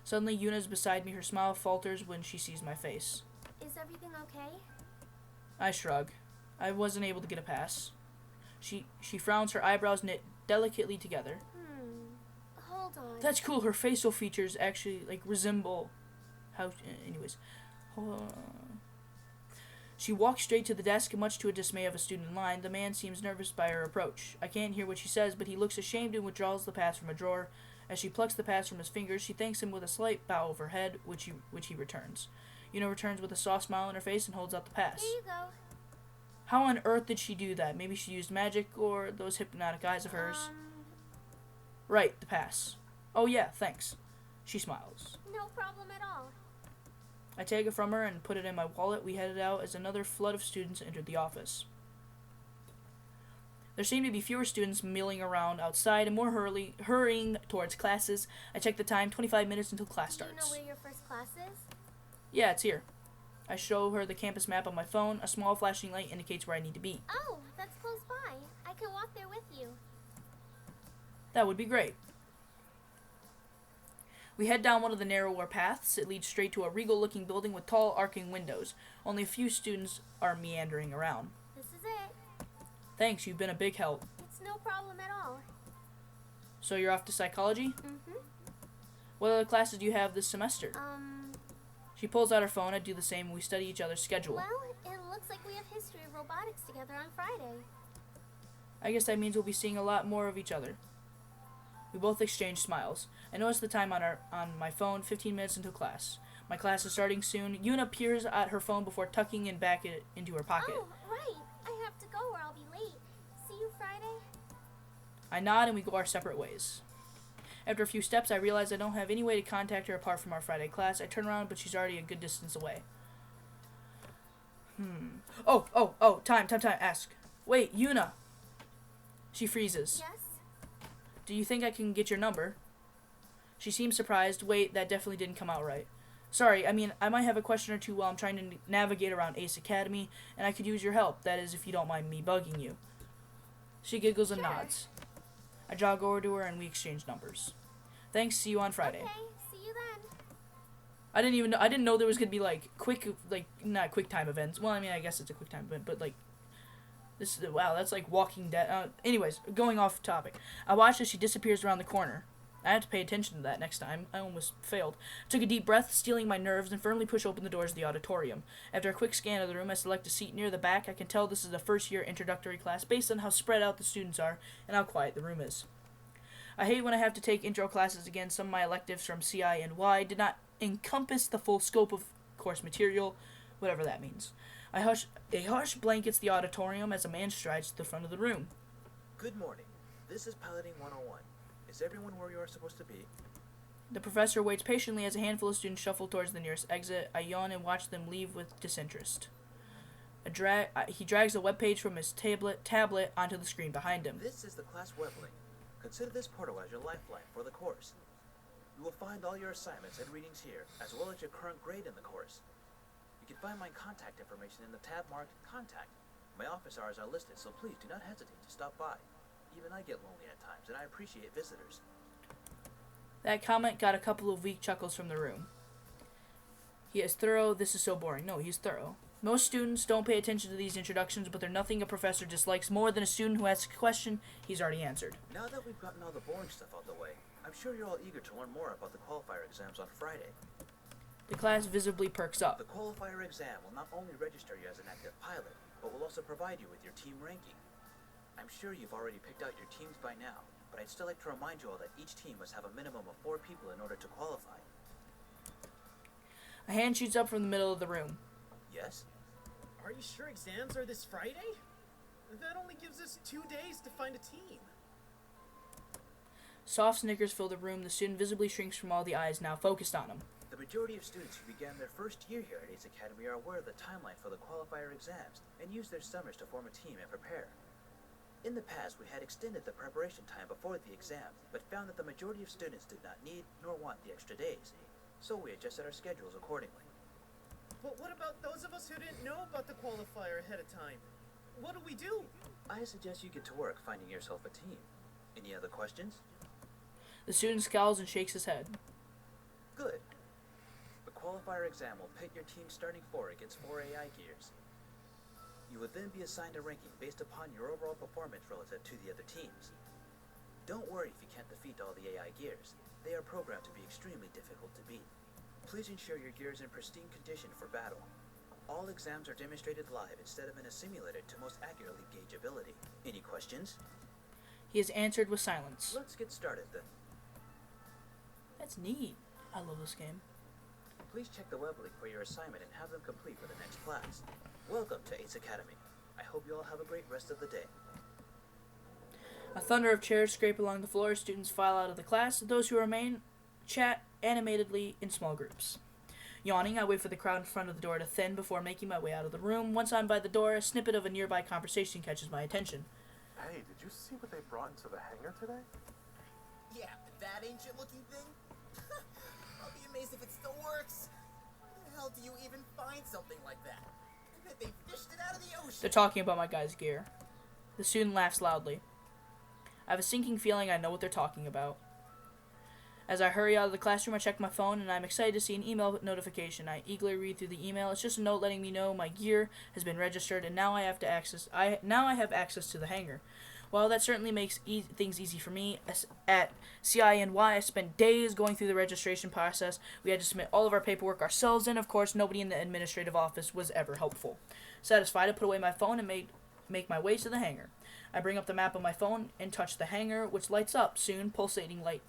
Suddenly, Yuna's beside me. Her smile falters when she sees my face. Is everything okay? I shrug. I wasn't able to get a pass. She frowns, her eyebrows knit delicately together. Hold on. That's cool. Her facial features actually resemble how. Anyways, she walks straight to the desk, much to a dismay of a student in line. The man seems nervous by her approach. I can't hear what she says, but he looks ashamed and withdraws the pass from a drawer. As she plucks the pass from his fingers, she thanks him with a slight bow of her head, which he returns. Yuna returns with a soft smile on her face and holds out the pass. Here you go. How on earth did she do that? Maybe she used magic or those hypnotic eyes of hers. Right, the pass. Oh yeah, thanks. She smiles. No problem at all. I take it from her and put it in my wallet. We headed out as another flood of students entered the office. There seemed to be fewer students milling around outside and more hurrying towards classes. I check the time, 25 minutes until class Do you know starts. where your first class is? Yeah, it's here. I show her the campus map on my phone. A small flashing light indicates where I need to be. Oh, that's close by. I can walk there with you. That would be great. We head down one of the narrower paths. It leads straight to a regal-looking building with tall, arcing windows. Only a few students are meandering around. This is it. Thanks, you've been a big help. It's no problem at all. So you're off to psychology? Mm-hmm. What other classes do you have this semester? Um, She pulls out her phone. I do the same, and we study each other's schedule. well, it looks like we have history of robotics together on Friday. I guess that means we'll be seeing a lot more of each other. We both exchange smiles. I notice the time on my phone, 15 minutes until class. My class is starting soon. Yuna peers at her phone before tucking it back into her pocket. Oh, right. I have to go or I'll be late. See you Friday. I nod and we go our separate ways. After a few steps, I realize I don't have any way to contact her apart from our Friday class. I turn around, but she's already a good distance away. Oh, time, ask. Wait, Yuna. She freezes. Yes? Do you think I can get your number? She seems surprised. Wait, that definitely didn't come out right. Sorry, I might have a question or two while I'm trying to navigate around Ace Academy, and I could use your help. That is, if you don't mind me bugging you. She giggles and Sure. nods. I jog over to her and we exchange numbers. Thanks, see you on Friday. Okay, see you then. I didn't know there was gonna be not quick time events. Well, I mean, I guess it's a quick time event, but wow, that's like Walking Dead. Anyways, going off topic. I watched as she disappears around the corner. I have to pay attention to that next time. I almost failed. I took a deep breath, steeling my nerves, and firmly push open the doors of the auditorium. After a quick scan of the room, I select a seat near the back. I can tell this is a first-year introductory class based on how spread out the students are and how quiet the room is. I hate when I have to take intro classes again. Some of my electives from CI and Y did not encompass the full scope of course material, whatever that means. A hush blankets the auditorium as a man strides to the front of the room. Good morning. This is Piloting 101. Is everyone where you are supposed to be? The professor waits patiently as a handful of students shuffle towards the nearest exit. I yawn and watch them leave with disinterest. He drags a web page from his tablet onto the screen behind him. This is the class web link. Consider this portal as your lifeline for the course. You will find all your assignments and readings here, as well as your current grade in the course. You can find my contact information in the tab marked Contact. My office hours are listed, so please do not hesitate to stop by. Even I get lonely at times, and I appreciate visitors. That comment got a couple of weak chuckles from the room. He is thorough. This is so boring. No, he's thorough. Most students don't pay attention to these introductions, but they're nothing a professor dislikes more than a student who asks a question he's already answered. Now that we've gotten all the boring stuff out of the way, I'm sure you're all eager to learn more about the qualifier exams on Friday. The class visibly perks up. The qualifier exam will not only register you as an active pilot, but will also provide you with your team ranking. I'm sure you've already picked out your teams by now, but I'd still like to remind you all that each team must have a minimum of 4 people in order to qualify. A hand shoots up from the middle of the room. Yes? Are you sure exams are this Friday? That only gives us 2 days to find a team. Soft snickers fill the room. The student visibly shrinks from all the eyes now focused on him. The majority of students who began their first year here at Ace Academy are aware of the timeline for the qualifier exams and use their summers to form a team and prepare. In the past, we had extended the preparation time before the exam, but found that the majority of students did not need nor want the extra days, so we adjusted our schedules accordingly. But what about those of us who didn't know about the qualifier ahead of time? What do we do? I suggest you get to work finding yourself a team. Any other questions? The student scowls and shakes his head. Good. The qualifier exam will pit your team's starting 4 against 4 AI gears. You will then be assigned a ranking based upon your overall performance relative to the other teams. Don't worry if you can't defeat all the AI gears. They are programmed to be extremely difficult to beat. Please ensure your gear is in pristine condition for battle. All exams are demonstrated live instead of in a simulator to most accurately gauge ability. Any questions? He is answered with silence. Let's get started then. That's neat. I love this game. Please check the web link for your assignment and have them complete for the next class. Welcome to Ace Academy. I hope you all have a great rest of the day. A thunder of chairs scrape along the floor. Students file out of the class. Those who remain chat animatedly in small groups. Yawning, I wait for the crowd in front of the door to thin before making my way out of the room. Once I'm by the door, a snippet of a nearby conversation catches my attention. Hey, did you see what they brought into the hangar today? Yeah, that ancient-looking thing? I'll be amazed if it still works. Where the hell do you even find something like that? I bet they fished it out of the ocean. They're talking about my guy's gear. The student laughs loudly. I have a sinking feeling I know what they're talking about. As I hurry out of the classroom, I check my phone, and I'm excited to see an email notification. I eagerly read through the email. It's just a note letting me know my gear has been registered, and now I have access to the hangar. While that certainly makes things easy for me, at CINY, I spent days going through the registration process. We had to submit all of our paperwork ourselves, and of course, nobody in the administrative office was ever helpful. Satisfied, I put away my phone and make my way to the hangar. I bring up the map on my phone and touch the hangar, which lights up soon, pulsating light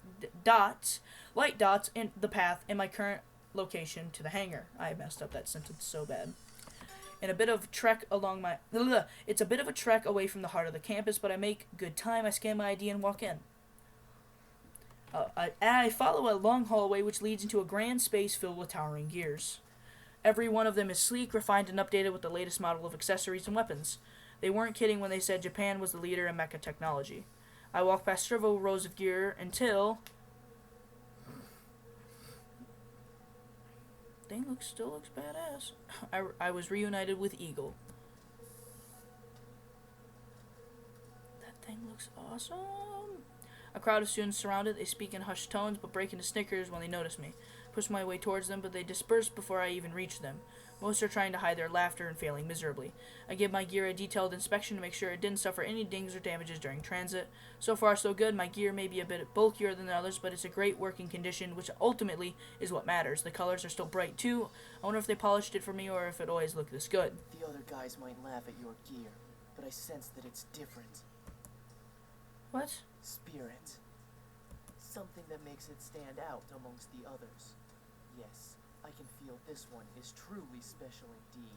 dots in the path in my current location to the hangar. I messed up that sentence so bad. It's a bit of a trek away from the heart of the campus, but I make good time. I scan my ID and walk in. I follow a long hallway which leads into a grand space filled with towering gears. Every one of them is sleek, refined, and updated with the latest model of accessories and weapons. They weren't kidding when they said Japan was the leader in mecha technology. I walk past several rows of gear until... Thing still looks badass. I was reunited with Eagle. That thing looks awesome. A crowd of students surround it. They speak in hushed tones, but break into snickers when they notice me. Push my way towards them, but they disperse before I even reach them. Most are trying to hide their laughter and failing miserably. I give my gear a detailed inspection to make sure it didn't suffer any dings or damages during transit. So far, so good. My gear may be a bit bulkier than the others, but it's a great working condition, which ultimately is what matters. The colors are still bright, too. I wonder if they polished it for me or if it always looked this good. The other guys might laugh at your gear, but I sense that it's different. What? Spirit. Something that makes it stand out amongst the others. Yes, I can feel this one is truly special indeed.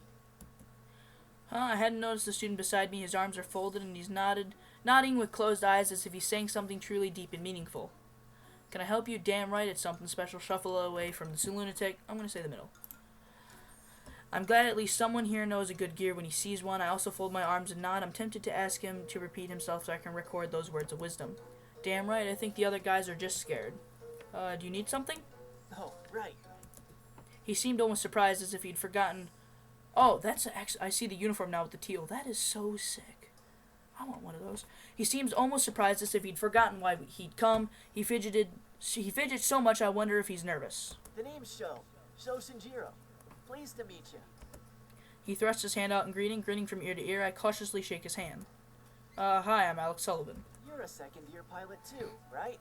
I hadn't noticed the student beside me. His arms are folded and he's nodding with closed eyes as if he's saying something truly deep and meaningful. Can I help you? Damn right, it's something special. Shuffle away from this lunatic. I'm going to say the middle. I'm glad at least someone here knows a good gear when he sees one. I also fold my arms and nod. I'm tempted to ask him to repeat himself so I can record those words of wisdom. Damn right, I think the other guys are just scared. Do you need something? Oh, right. He seemed almost surprised, as if he'd forgotten. Oh, that's actually... I see the uniform now with the teal. That is so sick. I want one of those. He seems almost surprised, as if he'd forgotten why he'd come. He fidgets so much I wonder if he's nervous. The name's Sho. Sho Shinjiro. Pleased to meet you. He thrusts his hand out in greeting, grinning from ear to ear. I cautiously shake his hand. Hi, I'm Alex Sullivan. You're a second-year pilot too, right?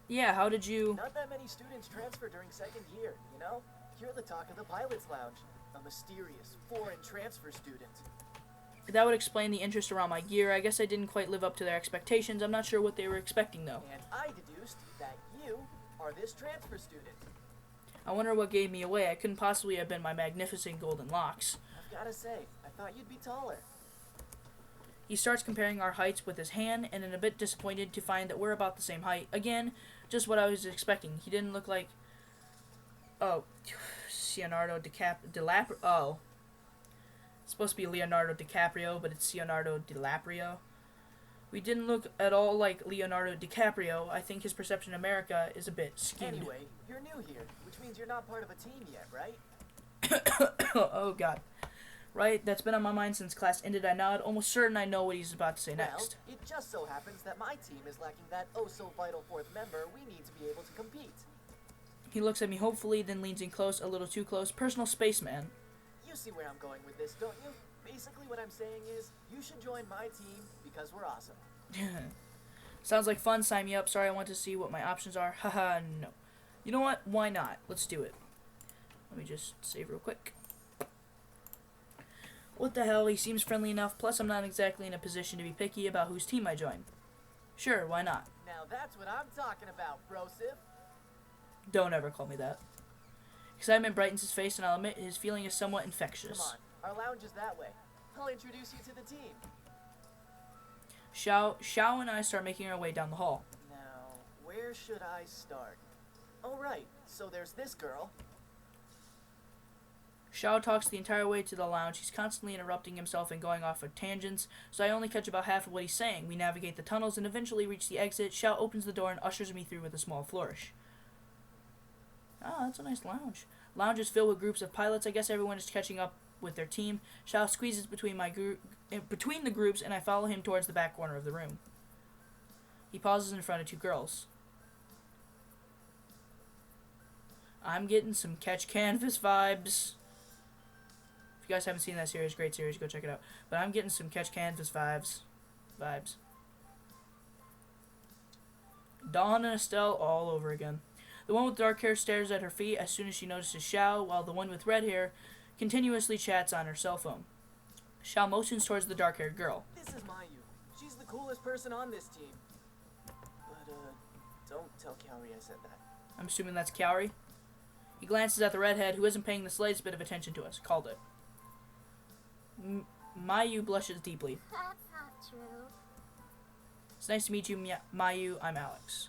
Yeah, how did you... Not that many students transfer during second year, you know? You're the talk of the pilot's lounge. A mysterious, foreign transfer student. That would explain the interest around my gear. I guess I didn't quite live up to their expectations. I'm not sure what they were expecting, though. And I deduced that you are this transfer student. I wonder what gave me away. I couldn't possibly have been my magnificent golden locks. I've gotta say, I thought you'd be taller. He starts comparing our heights with his hand, and I'm a bit disappointed to find that we're about the same height. Again, just what I was expecting. He didn't look like... Oh, Leonardo DiCaprio. Oh. It's supposed to be Leonardo DiCaprio, but it's Leonardo DiLaprio. We didn't look at all like Leonardo DiCaprio. I think his perception of America is a bit skewed. Anyway, you're new here, which means you're not part of a team yet, right? Oh, God. Right, that's been on my mind since class ended. I nod, almost certain I know what he's about to say next. Well, it just so happens that my team is lacking that oh-so-vital fourth member we need to be able to compete. He looks at me hopefully, then leans in close, a little too close. Personal spaceman. You see where I'm going with this, don't you? Basically what I'm saying is, you should join my team because we're awesome. Sounds like fun, sign me up. Sorry, I want to see what my options are. Haha, no. You know what? Why not? Let's do it. Let me just save real quick. What the hell? He seems friendly enough, plus I'm not exactly in a position to be picky about whose team I join. Sure, why not? Now that's what I'm talking about, brosif. Don't ever call me that. Excitement brightens his face, and I'll admit his feeling is somewhat infectious. Come on, our lounge is that way. I'll introduce you to the team. Xiao and I start making our way down the hall. Now, where should I start? Oh right, so there's this girl. Xiao talks the entire way to the lounge. He's constantly interrupting himself and going off of tangents, so I only catch about half of what he's saying. We navigate the tunnels and eventually reach the exit. Xiao opens the door and ushers me through with a small flourish. Oh, that's a nice lounge. Lounge is filled with groups of pilots. I guess everyone is catching up with their team. Xiao squeezes between the groups, and I follow him towards the back corner of the room. He pauses in front of two girls. I'm getting some Catch Canvas vibes. If you guys haven't seen that series, great series, go check it out. But I'm getting some Catch Canvas vibes. Dawn and Estelle all over again. The one with dark hair stares at her feet as soon as she notices Xiao, while the one with red hair continuously chats on her cell phone. Xiao motions towards the dark-haired girl. This is Mayu. She's the coolest person on this team. But, don't tell Kaori I said that. I'm assuming that's Kaori. He glances at the redhead, who isn't paying the slightest bit of attention to us. Called it. Mayu blushes deeply. That's not true. It's nice to meet you, Mayu. I'm Alex.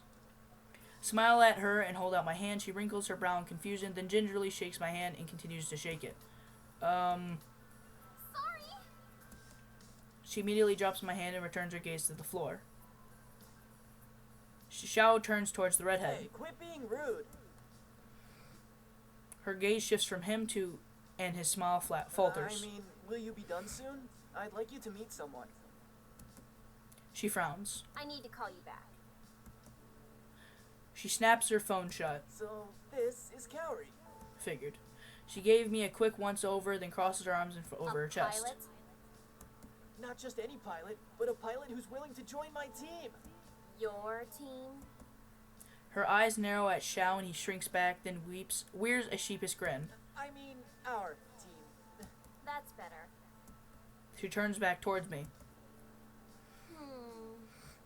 Smile at her and hold out my hand. She wrinkles her brow in confusion, then gingerly shakes my hand and continues to shake it. Sorry. She immediately drops my hand and returns her gaze to the floor. Xiao turns towards the redhead. Hey, quit being rude. Her gaze shifts from him to, and his smile falters. I mean, will you be done soon? I'd like you to meet someone. She frowns. I need to call you back. She snaps her phone shut. So, this is Kaori. Figured. She gave me a quick once-over, then crosses her arms over her chest. Pilot? Not just any pilot, but a pilot who's willing to join my team. Your team? Her eyes narrow at Xiao and he shrinks back, then wears a sheepish grin. I mean, our team. That's better. She turns back towards me.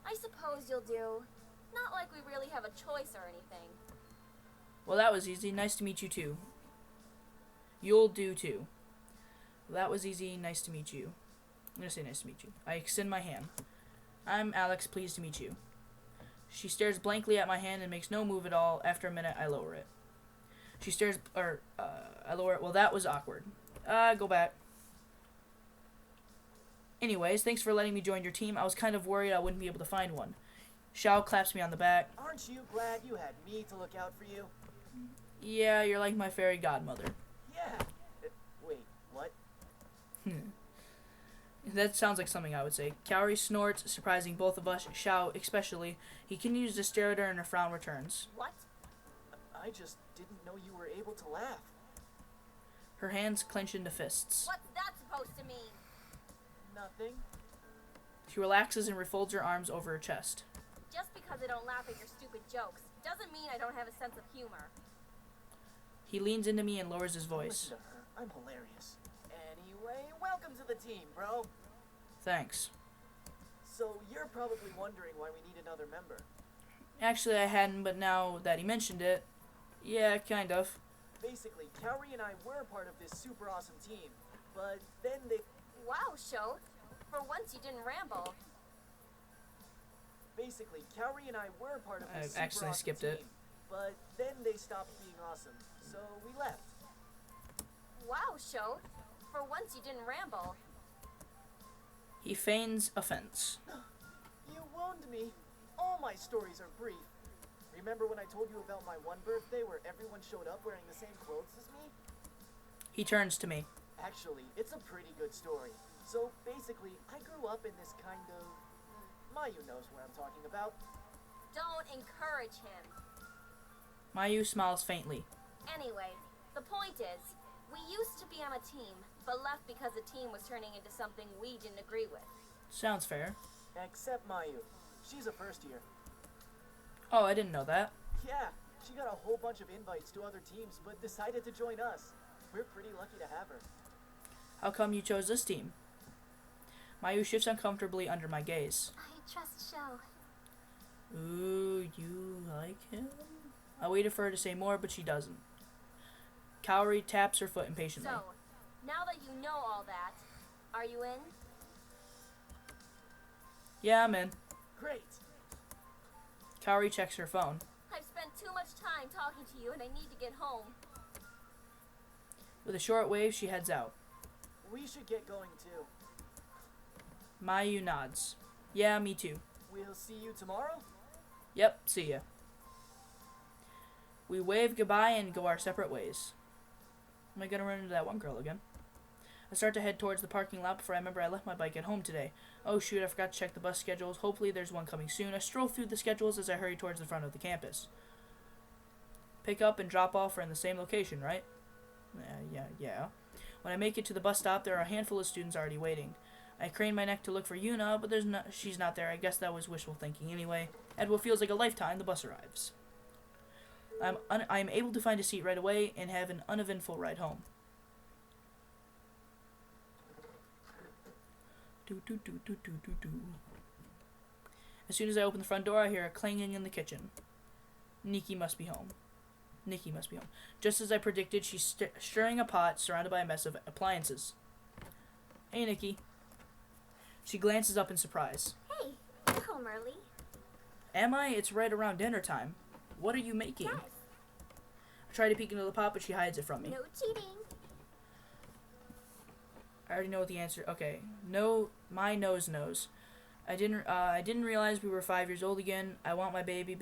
I suppose you'll do. Not like we really have a choice or anything. Well, that was easy. Nice to meet you, too. You'll do, too. Well, that was easy. Nice to meet you. I'm going to say nice to meet you. I extend my hand. I'm Alex. Pleased to meet you. She stares blankly at my hand and makes no move at all. After a minute, I lower it. I lower it. Well, that was awkward. Go back. Anyways, thanks for letting me join your team. I was kind of worried I wouldn't be able to find one. Xiao claps me on the back. Aren't you glad you had me to look out for you? Yeah, you're like my fairy godmother. Yeah. Wait, what? That sounds like something I would say. Kaori snorts, surprising both of us. Xiao, especially. He continues to stare at her and her frown returns. What? I just didn't know you were able to laugh. Her hands clench into fists. What's that supposed to mean? Nothing. She relaxes and refolds her arms over her chest. Just because I don't laugh at your stupid jokes doesn't mean I don't have a sense of humor. He leans into me and lowers his voice. Listen to her. I'm hilarious. Anyway, welcome to the team, bro. Thanks. So you're probably wondering why we need another member. Actually, I hadn't, but now that he mentioned it, yeah, kind of. Basically, Kaori and I were part of this super awesome team, but then they... Wow, Sho. For once you didn't ramble. Basically, Kaori and I were part of I this super accidentally awesome skipped team, it. but then they stopped being awesome, so we left. Wow, Sho. For once you didn't ramble. He feigns offense. You wound me. All my stories are brief. Remember when I told you about my one birthday where everyone showed up wearing the same clothes as me? He turns to me. Actually, it's a pretty good story. So basically, I grew up in this kind of... Mayu knows what I'm talking about. Don't encourage him. Mayu smiles faintly. Anyway, the point is, we used to be on a team, but left because the team was turning into something we didn't agree with. Sounds fair. Except Mayu. She's a first year. Oh, I didn't know that. Yeah, she got a whole bunch of invites to other teams, but decided to join us. We're pretty lucky to have her. How come you chose this team? Mayu shifts uncomfortably under my gaze. I trust Sho. Ooh, you like him? I waited for her to say more, but she doesn't. Kaori taps her foot impatiently. So, now that you know all that, are you in? Yeah, I'm in. Great. Kaori checks her phone. I've spent too much time talking to you and I need to get home. With a short wave, she heads out. We should get going too. Mayu nods. Yeah, me too. We'll see you tomorrow? Yep, see ya. We wave goodbye and go our separate ways. Am I gonna run into that one girl again? I start to head towards the parking lot before I remember I left my bike at home today. Oh shoot, I forgot to check the bus schedules. Hopefully there's one coming soon. I stroll through the schedules as I hurry towards the front of the campus. Pick up and drop off are in the same location, right? Yeah. When I make it to the bus stop, there are a handful of students already waiting. I crane my neck to look for Yuna, but she's not there. I guess that was wishful thinking anyway. At what feels like a lifetime, the bus arrives. I am able to find a seat right away and have an uneventful ride home. As soon as I open the front door, I hear a clanging in the kitchen. Nikki must be home. Just as I predicted, she's stirring a pot surrounded by a mess of appliances. Hey, Nikki. She glances up in surprise. Hey, you're home early. Am I? It's right around dinner time. What are you making? Yes. I try to peek into the pot, but she hides it from me. No cheating. I already know what the answer. Okay. No, my nose knows. I didn't realize we were 5 years old again. I want my baby.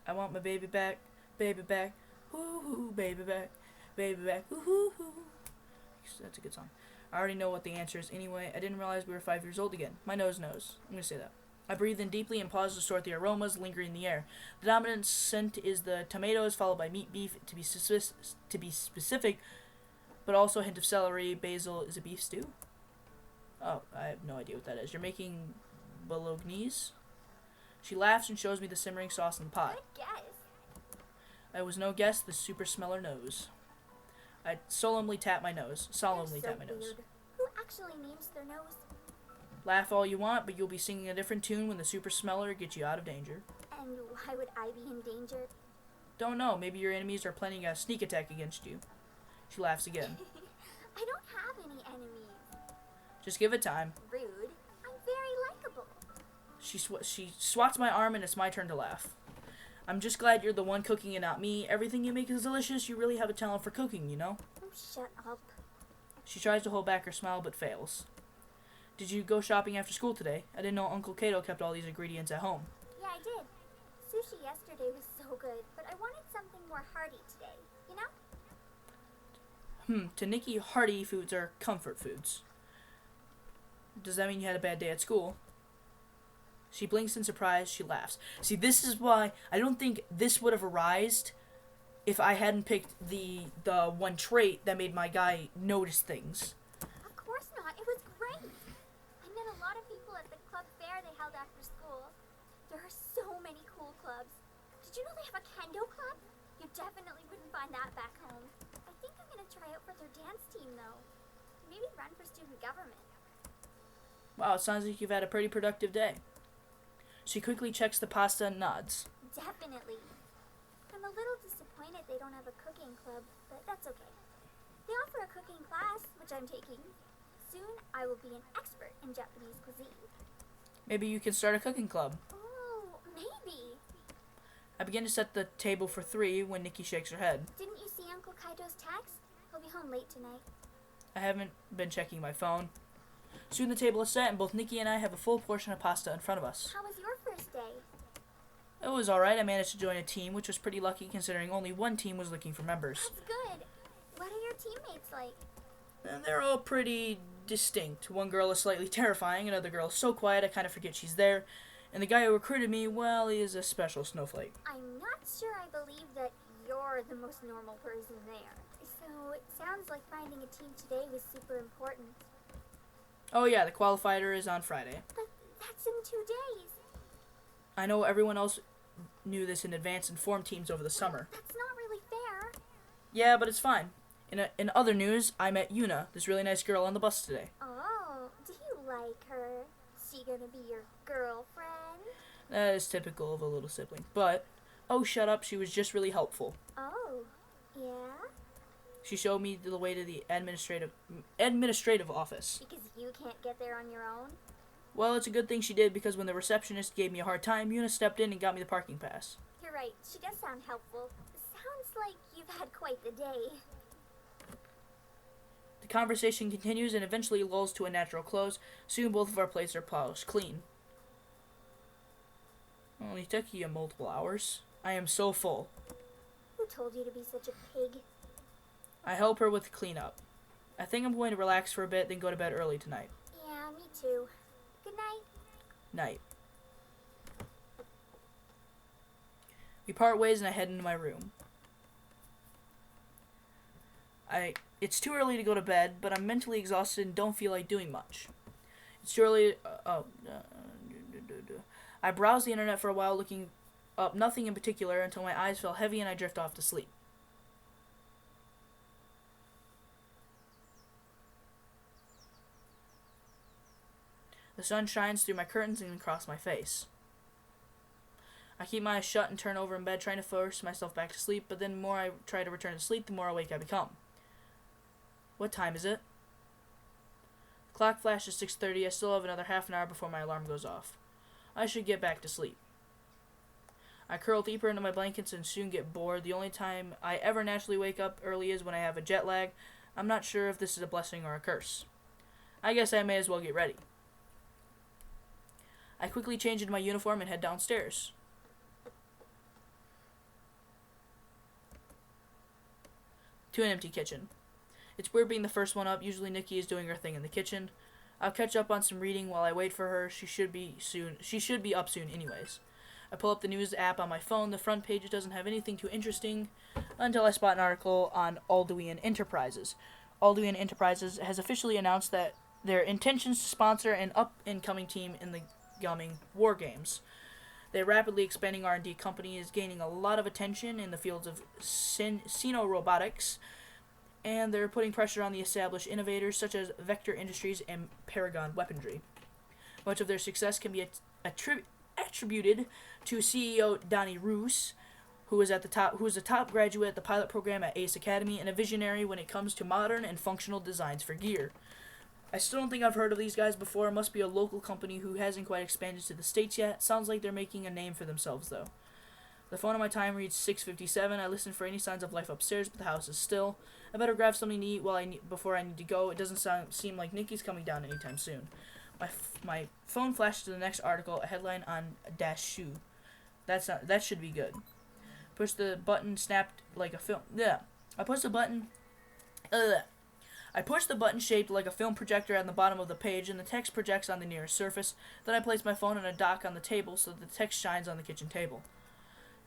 I want my baby back. Baby back. Hoo-hoo, baby back. Baby back. Hoo-hoo-hoo. That's a good song. I already know what the answer is anyway. I didn't realize we were 5 years old again. My nose knows. I'm going to say that. I breathe in deeply and pause to sort the aromas lingering in the air. The dominant scent is the tomatoes, followed by meat, beef, to be specific, but also a hint of celery, basil. Is it beef stew? Oh, I have no idea what that is. You're making bolognese? She laughs and shows me the simmering sauce in the pot. Good guess. I was no guess, the super smeller knows. I solemnly tap my nose. You're so Tap my nose. weird. Who actually names their nose? Laugh all you want, but you'll be singing a different tune when the super smeller gets you out of danger. And why would I be in danger? Don't know, maybe your enemies are planning a sneak attack against you. She laughs again. I don't have any enemies. Just give it time. Rude. I'm very likable. She swats my arm, and it's my turn to laugh. I'm just glad you're the one cooking and not me. Everything you make is delicious. You really have a talent for cooking, you know? Oh, shut up. She tries to hold back her smile, but fails. Did you go shopping after school today? I didn't know Uncle Cato kept all these ingredients at home. Yeah, I did. Sushi yesterday was so good, but I wanted something more hearty today, you know? To Nikki, hearty foods are comfort foods. Does that mean you had a bad day at school? She blinks in surprise. She laughs. See, this is why I don't think this would have arisen if I hadn't picked the one trait that made my guy notice things. Of course not. It was great. I met a lot of people at the club fair they held after school. There are so many cool clubs. Did you know they have a kendo club? You definitely wouldn't find that back home. I think I'm gonna try out for their dance team, though. Maybe run for student government. Wow, it sounds like you've had a pretty productive day. She quickly checks the pasta and nods. Definitely. I'm a little disappointed they don't have a cooking club, but that's okay. They offer a cooking class, which I'm taking. Soon, I will be an expert in Japanese cuisine. Maybe you can start a cooking club. Oh, maybe. I begin to set the table for 3 when Nikki shakes her head. Didn't you see Uncle Kaido's text? He'll be home late tonight. I haven't been checking my phone. Soon the table is set, and both Nikki and I have a full portion of pasta in front of us. How was your first day? It was alright. I managed to join a team, which was pretty lucky considering only one team was looking for members. That's good. What are your teammates like? And they're all pretty distinct. One girl is slightly terrifying, another girl is so quiet I kind of forget she's there. And the guy who recruited me, well, he is a special snowflake. I'm not sure I believe that you're the most normal person there. So it sounds like finding a team today was super important. Oh yeah, the qualifier is on Friday. But that's in 2 days. I know everyone else knew this in advance and formed teams over the summer. That's not really fair. Yeah, but it's fine. In other news, I met Yuna, this really nice girl on the bus today. Oh, do you like her? Is she gonna be your girlfriend? That is typical of a little sibling. But, oh shut up, she was just really helpful. Oh, yeah? She showed me the way to the administrative office. Because you can't get there on your own? Well, it's a good thing she did because when the receptionist gave me a hard time, Yuna stepped in and got me the parking pass. You're right, she does sound helpful. Sounds like you've had quite the day. The conversation continues and eventually lulls to a natural close. Soon both of our plates are polished clean. Only took you multiple hours. I am so full. Who told you to be such a pig? I help her with the cleanup. I think I'm going to relax for a bit, then go to bed early tonight. Yeah, me too. Good night. Night. We part ways and I head into my room. It's too early to go to bed, but I'm mentally exhausted and don't feel like doing much. It's too early. I browse the internet for a while, looking up nothing in particular until my eyes feel heavy and I drift off to sleep. The sun shines through my curtains and across my face. I keep my eyes shut and turn over in bed, trying to force myself back to sleep, but then the more I try to return to sleep, the more awake I become. What time is it? The clock flashes 6:30. I still have another half an hour before my alarm goes off. I should get back to sleep. I curl deeper into my blankets and soon get bored. The only time I ever naturally wake up early is when I have a jet lag. I'm not sure if this is a blessing or a curse. I guess I may as well get ready. I quickly change into my uniform and head downstairs. To an empty kitchen. It's weird being the first one up. Usually Nikki is doing her thing in the kitchen. I'll catch up on some reading while I wait for her. She should be up soon anyways. I pull up the news app on my phone. The front page doesn't have anything too interesting until I spot an article on Alduin Enterprises. Alduin Enterprises has officially announced that their intentions to sponsor an up-and-coming team in the coming War Games. Their rapidly expanding R&D company is gaining a lot of attention in the fields of xenorobotics, and they're putting pressure on the established innovators such as Vector Industries and Paragon Weaponry. Much of their success can be attributed to CEO Donnie Roos, who is a top graduate at the pilot program at Ace Academy and a visionary when it comes to modern and functional designs for gear. I still don't think I've heard of these guys before. It must be a local company who hasn't quite expanded to the States yet. Sounds like they're making a name for themselves, though. The phone on my time reads 6:57. I listen for any signs of life upstairs, but the house is still. I better grab something to eat before I need to go. It doesn't seem like Nikki's coming down anytime soon. My phone flashed to the next article, a headline on Dashu. That should be good. Push the button, snapped like a film. Yeah, I pushed the button. I push the button shaped like a film projector on the bottom of the page, and the text projects on the nearest surface. Then I place my phone on a dock on the table so that the text shines on the kitchen table.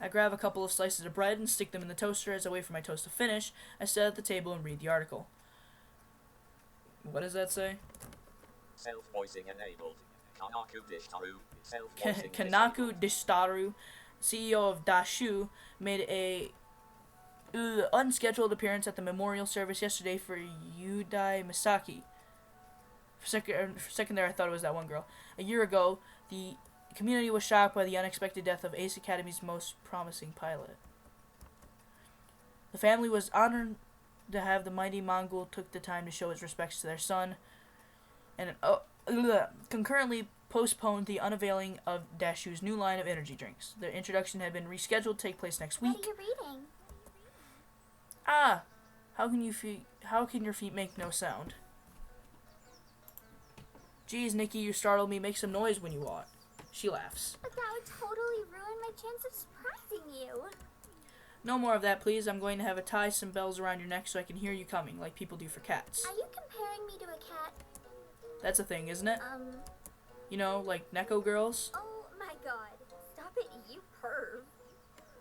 I grab a couple of slices of bread and stick them in the toaster. As I wait for my toast to finish, I sit at the table and read the article. What does that say? Self-voicing enabled. Kanaku Dishtaru. Self-voicing Kanaku Dishtaru, CEO of Dashu, made a unscheduled appearance at the memorial service yesterday for Yudai Misaki. For a second there, I thought it was that one girl. A year ago, the community was shocked by the unexpected death of Ace Academy's most promising pilot. The family was honored to have the mighty Mongol took the time to show its respects to their son, and concurrently postponed the unveiling of Dashu's new line of energy drinks. Their introduction had been rescheduled to take place next week. What are you reading? Ah, how can your feet make no sound? Geez, Nikki, you startled me. Make some noise when you walk. She laughs. But that would totally ruin my chance of surprising you. No more of that, please. I'm going to have a tie some bells around your neck so I can hear you coming, like people do for cats. Are you comparing me to a cat? That's a thing, isn't it? You know, like Neko girls. Oh my god. Stop it, you perv.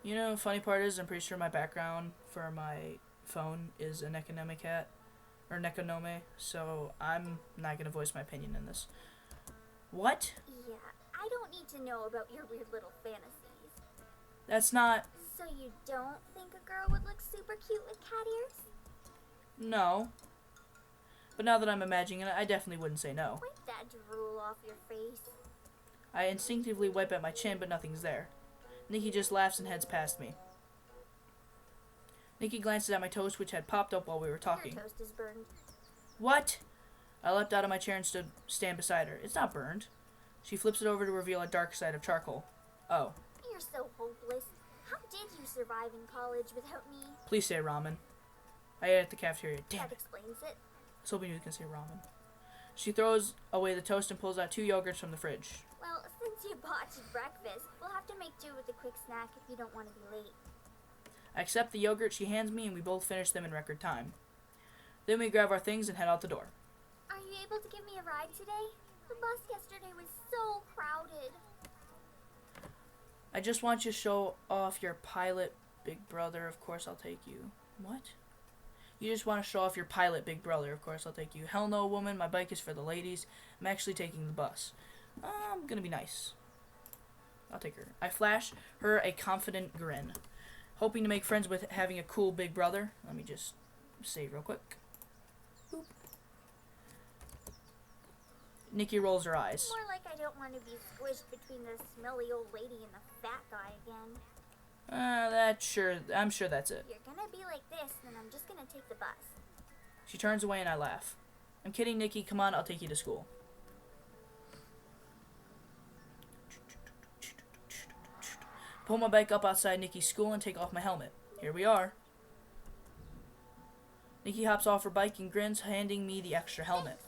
You know, funny part is, I'm pretty sure my background for my phone is a Nekonome cat. Or Nekonome, so I'm not going to voice my opinion in this. What? Yeah, I don't need to know about your weird little fantasies. That's not... So you don't think a girl would look super cute with cat ears? No. But now that I'm imagining it, I definitely wouldn't say no. Wipe that drool off your face. I instinctively wipe at my chin, but nothing's there. Nikki just laughs and heads past me. Nikki glances at my toast, which had popped up while we were talking. Your toast is burned. What? I leapt out of my chair and stand beside her. It's not burned. She flips it over to reveal a dark side of charcoal. Oh. You're so hopeless. How did you survive in college without me? Please say ramen. I ate at the cafeteria. Damn That it. explains it. I was hoping you can say ramen. She throws away the toast and pulls out 2 yogurts from the fridge. Well, since you botched breakfast, we'll have to make do with a quick snack if you don't want to be late. I accept the yogurt she hands me, and we both finish them in record time. Then we grab our things and head out the door. Are you able to give me a ride today? The bus yesterday was so crowded. I just want you to show off your pilot, big brother. Of course I'll take you. What? You just want to show off your pilot, big brother. Of course I'll take you. Hell no, woman. My bike is for the ladies. I'm actually taking the bus. I'm gonna be nice. I'll take her. I flash her a confident grin. Hoping to make friends with having a cool big brother. Let me just save real quick. Boop. Nikki rolls her eyes. More like I don't want to be squished between the smelly old lady and the fat guy again. I'm sure that's it. If you're gonna be like this, then I'm just gonna take the bus. She turns away and I laugh. I'm kidding, Nikki. Come on, I'll take you to school. Pull my bike up outside Nikki's school and take off my helmet. Here we are. Nikki hops off her bike and grins, handing me the extra helmet.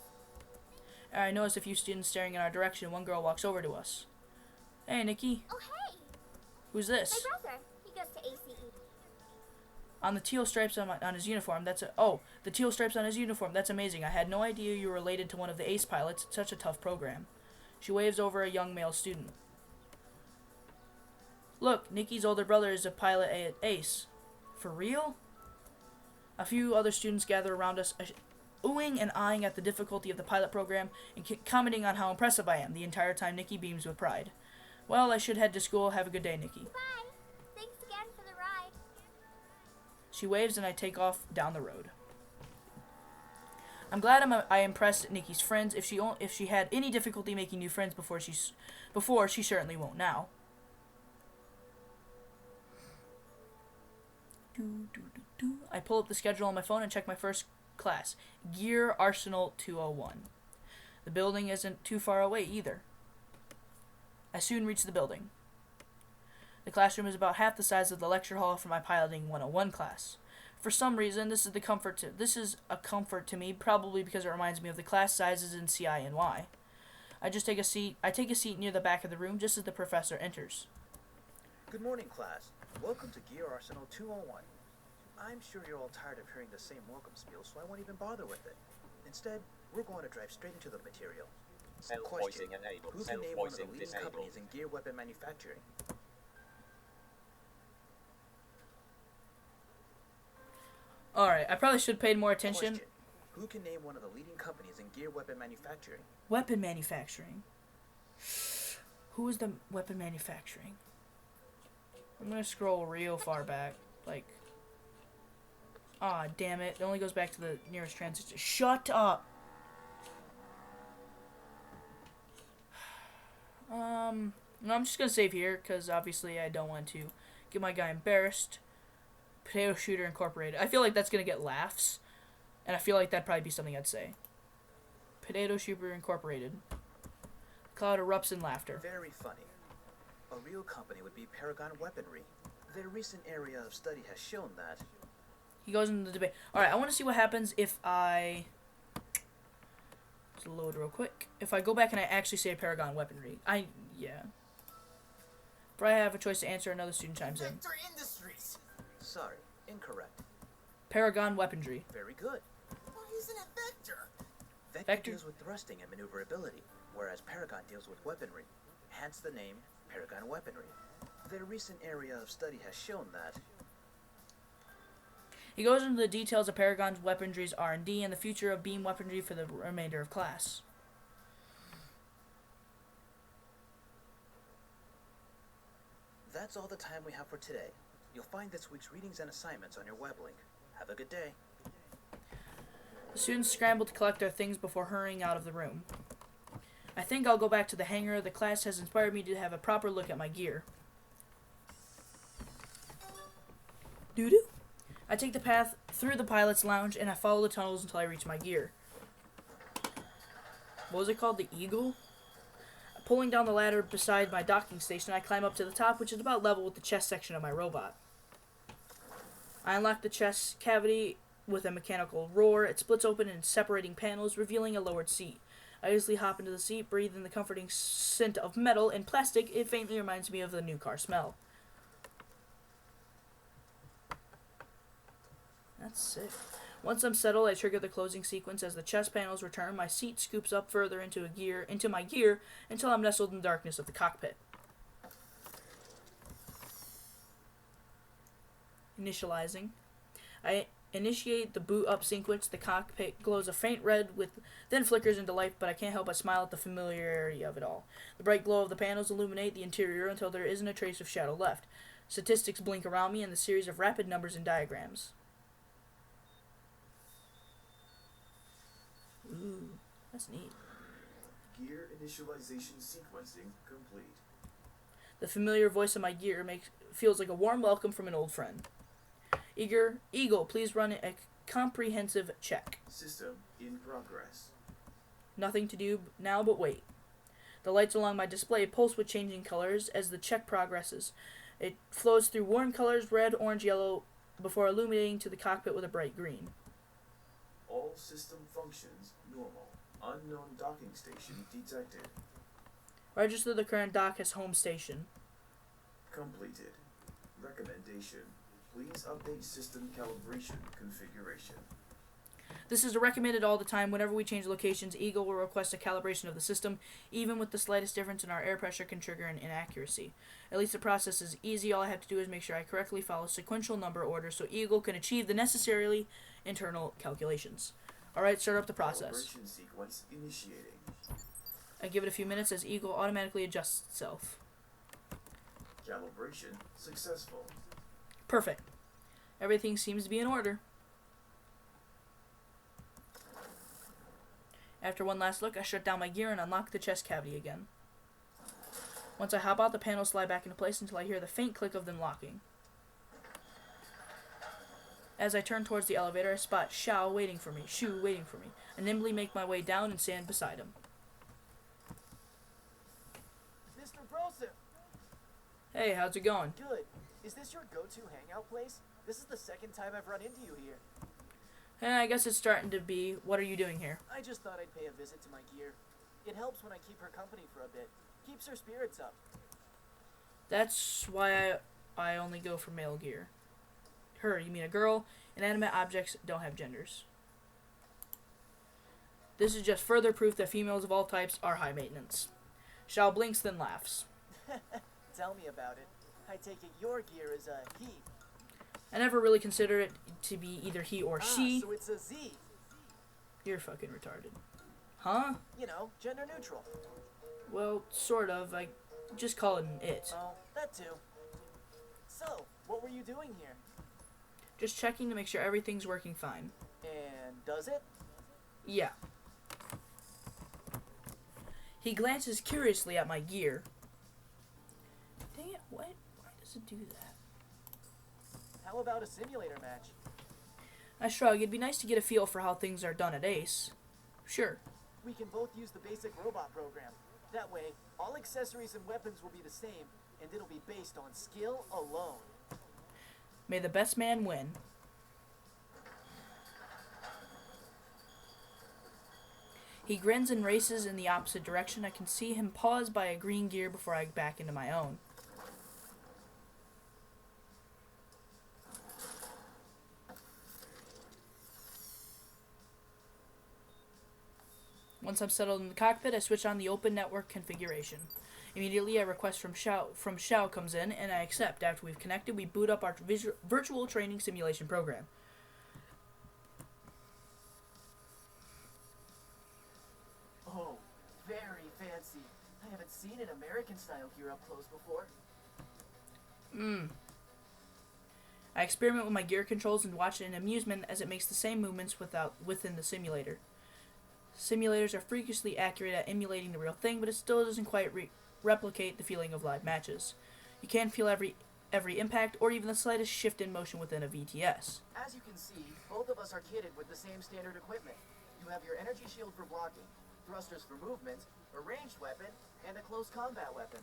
I notice a few students staring in our direction. One girl walks over to us. Hey, Nikki. Oh, hey! Who's this? My brother. He goes to ACE. On the teal stripes on his uniform. The teal stripes on his uniform. That's amazing. I had no idea you were related to one of the ACE pilots. It's such a tough program. She waves over a young male student. Look, Nikki's older brother is a pilot at ACE. For real? A few other students gather around us, oohing and eyeing at the difficulty of the pilot program and commenting on how impressive I am. The entire time, Nikki beams with pride. Well, I should head to school. Have a good day, Nikki. Bye. Thanks again for the ride. She waves and I take off down the road. I'm glad I impressed Nikki's friends. If she had any difficulty making new friends before, she certainly won't now. I pull up the schedule on my phone and check my first class. Gear Arsenal 201. The building isn't too far away either. I soon reach the building. The classroom is about half the size of the lecture hall for my Piloting 101 class. For some reason, this is a comfort to me, probably because it reminds me of the class sizes in CI and Y. I take a seat near the back of the room just as the professor enters. Good morning, class. Welcome to Gear Arsenal 201. I'm sure you're all tired of hearing the same welcome spiel, so I won't even bother with it. Instead, we're going to drive straight into the material. Self-voicing enabled. Who can name one of the Self-voicing leading disabled. companies in gear weapon manufacturing? Alright, I probably should have paid more attention. Question. Who can name one of the leading companies in gear weapon manufacturing? Weapon manufacturing. Who is the weapon manufacturing? I'm gonna scroll real far back. Like, ah, damn it. It only goes back to the nearest transistor. Shut up! No, I'm just gonna save here, because obviously I don't want to get my guy embarrassed. Potato Shooter Incorporated. I feel like that's gonna get laughs, and I feel like that'd probably be something I'd say. Potato Shooter Incorporated. Cloud erupts in laughter. Very funny. A real company would be Paragon Weaponry. Their recent area of study has shown that. He goes into the debate. Alright, I want to see what happens if I... Just load real quick. If I go back and I actually say Paragon Weaponry. Yeah. If I have a choice to answer, another student chimes in. Vector Industries. Sorry, incorrect. Paragon Weaponry. Very good. Why isn't it Vector? Vector deals with thrusting and maneuverability, whereas Paragon deals with weaponry. Hence the name Paragon Weaponry. Their recent area of study has shown that. He goes into the details of Paragon's weaponry's R&D and the future of beam weaponry for the remainder of class. That's all the time we have for today. You'll find this week's readings and assignments on your web link. Have a good day. The students scramble to collect their things before hurrying out of the room. I think I'll go back to the hangar. The class has inspired me to have a proper look at my gear. Doo-doo. I take the path through the pilot's lounge and I follow the tunnels until I reach my gear. What was it called? The Eagle? Pulling down the ladder beside my docking station, I climb up to the top, which is about level with the chest section of my robot. I unlock the chest cavity with a mechanical roar. It splits open in separating panels, revealing a lowered seat. I easily hop into the seat, breathe in the comforting scent of metal and plastic. It faintly reminds me of the new car smell. That's sick. Once I'm settled, I trigger the closing sequence. As the chest panels return, my seat scoops up further into my gear until I'm nestled in the darkness of the cockpit. Initializing. I initiate the boot up sequence. The cockpit glows a faint red, then flickers into life, but I can't help but smile at the familiarity of it all. The bright glow of the panels illuminate the interior until there isn't a trace of shadow left. Statistics blink around me in the series of rapid numbers and diagrams. Ooh, that's neat. Gear initialization sequencing complete. The familiar voice of my gear feels like a warm welcome from an old friend. Eagle, please run a comprehensive check. System in progress. Nothing to do now but wait. The lights along my display pulse with changing colors as the check progresses. It flows through warm colors, red, orange, yellow, before illuminating to the cockpit with a bright green. All system functions normal. Unknown docking station detected. Register the current dock as home station. Completed. Recommendation. Please update system calibration configuration. This is recommended all the time. Whenever we change locations, Eagle will request a calibration of the system. Even with the slightest difference in our air pressure can trigger an inaccuracy. At least the process is easy. All I have to do is make sure I correctly follow sequential number order so Eagle can achieve the necessarily internal calculations. Alright, start up the process. Calibration sequence initiating. I give it a few minutes as Eagle automatically adjusts itself. Calibration successful. Perfect. Everything seems to be in order. After one last look, I shut down my gear and unlock the chest cavity again. Once I hop out, the panels slide back into place until I hear the faint click of them locking. As I turn towards the elevator, I spot Shu waiting for me. I nimbly make my way down and stand beside him. Hey, how's it going? Good. Is this your go-to hangout place? This is the second time I've run into you here. I guess it's starting to be. What are you doing here? I just thought I'd pay a visit to my gear. It helps when I keep her company for a bit. Keeps her spirits up. That's why I only go for male gear. Her, you mean a girl? Inanimate objects don't have genders. This is just further proof that females of all types are high maintenance. Shao blinks, then laughs. Tell me about it. I take it your gear is a he. I never really considered it to be either he or she. So it's a Z. You're fucking retarded. Huh? You know, gender neutral. Well, sort of. I just call it an it. Oh, that too. So, what were you doing here? Just checking to make sure everything's working fine. And does it? Yeah. He glances curiously at my gear. Dang it, what? Why does it do that? How about a simulator match? I shrug. It'd be nice to get a feel for how things are done at Ace. Sure. We can both use the basic robot program. That way, all accessories and weapons will be the same, and it'll be based on skill alone. May the best man win. He grins and races in the opposite direction. I can see him pause by a green gear before I back into my own. Once I'm settled in the cockpit, I switch on the open network configuration. Immediately, a request from Shao comes in, and I accept. After we've connected, we boot up our virtual training simulation program. Oh, very fancy. I haven't seen an American-style gear up close before. I experiment with my gear controls and watch it in amusement as it makes the same movements within the simulator. Simulators are freakishly accurate at emulating the real thing, but it still doesn't quite replicate the feeling of live matches. You can't feel every impact or even the slightest shift in motion within a VTS. As you can see, both of us are kitted with the same standard equipment. You have your energy shield for blocking, thrusters for movement, a ranged weapon, and a close combat weapon.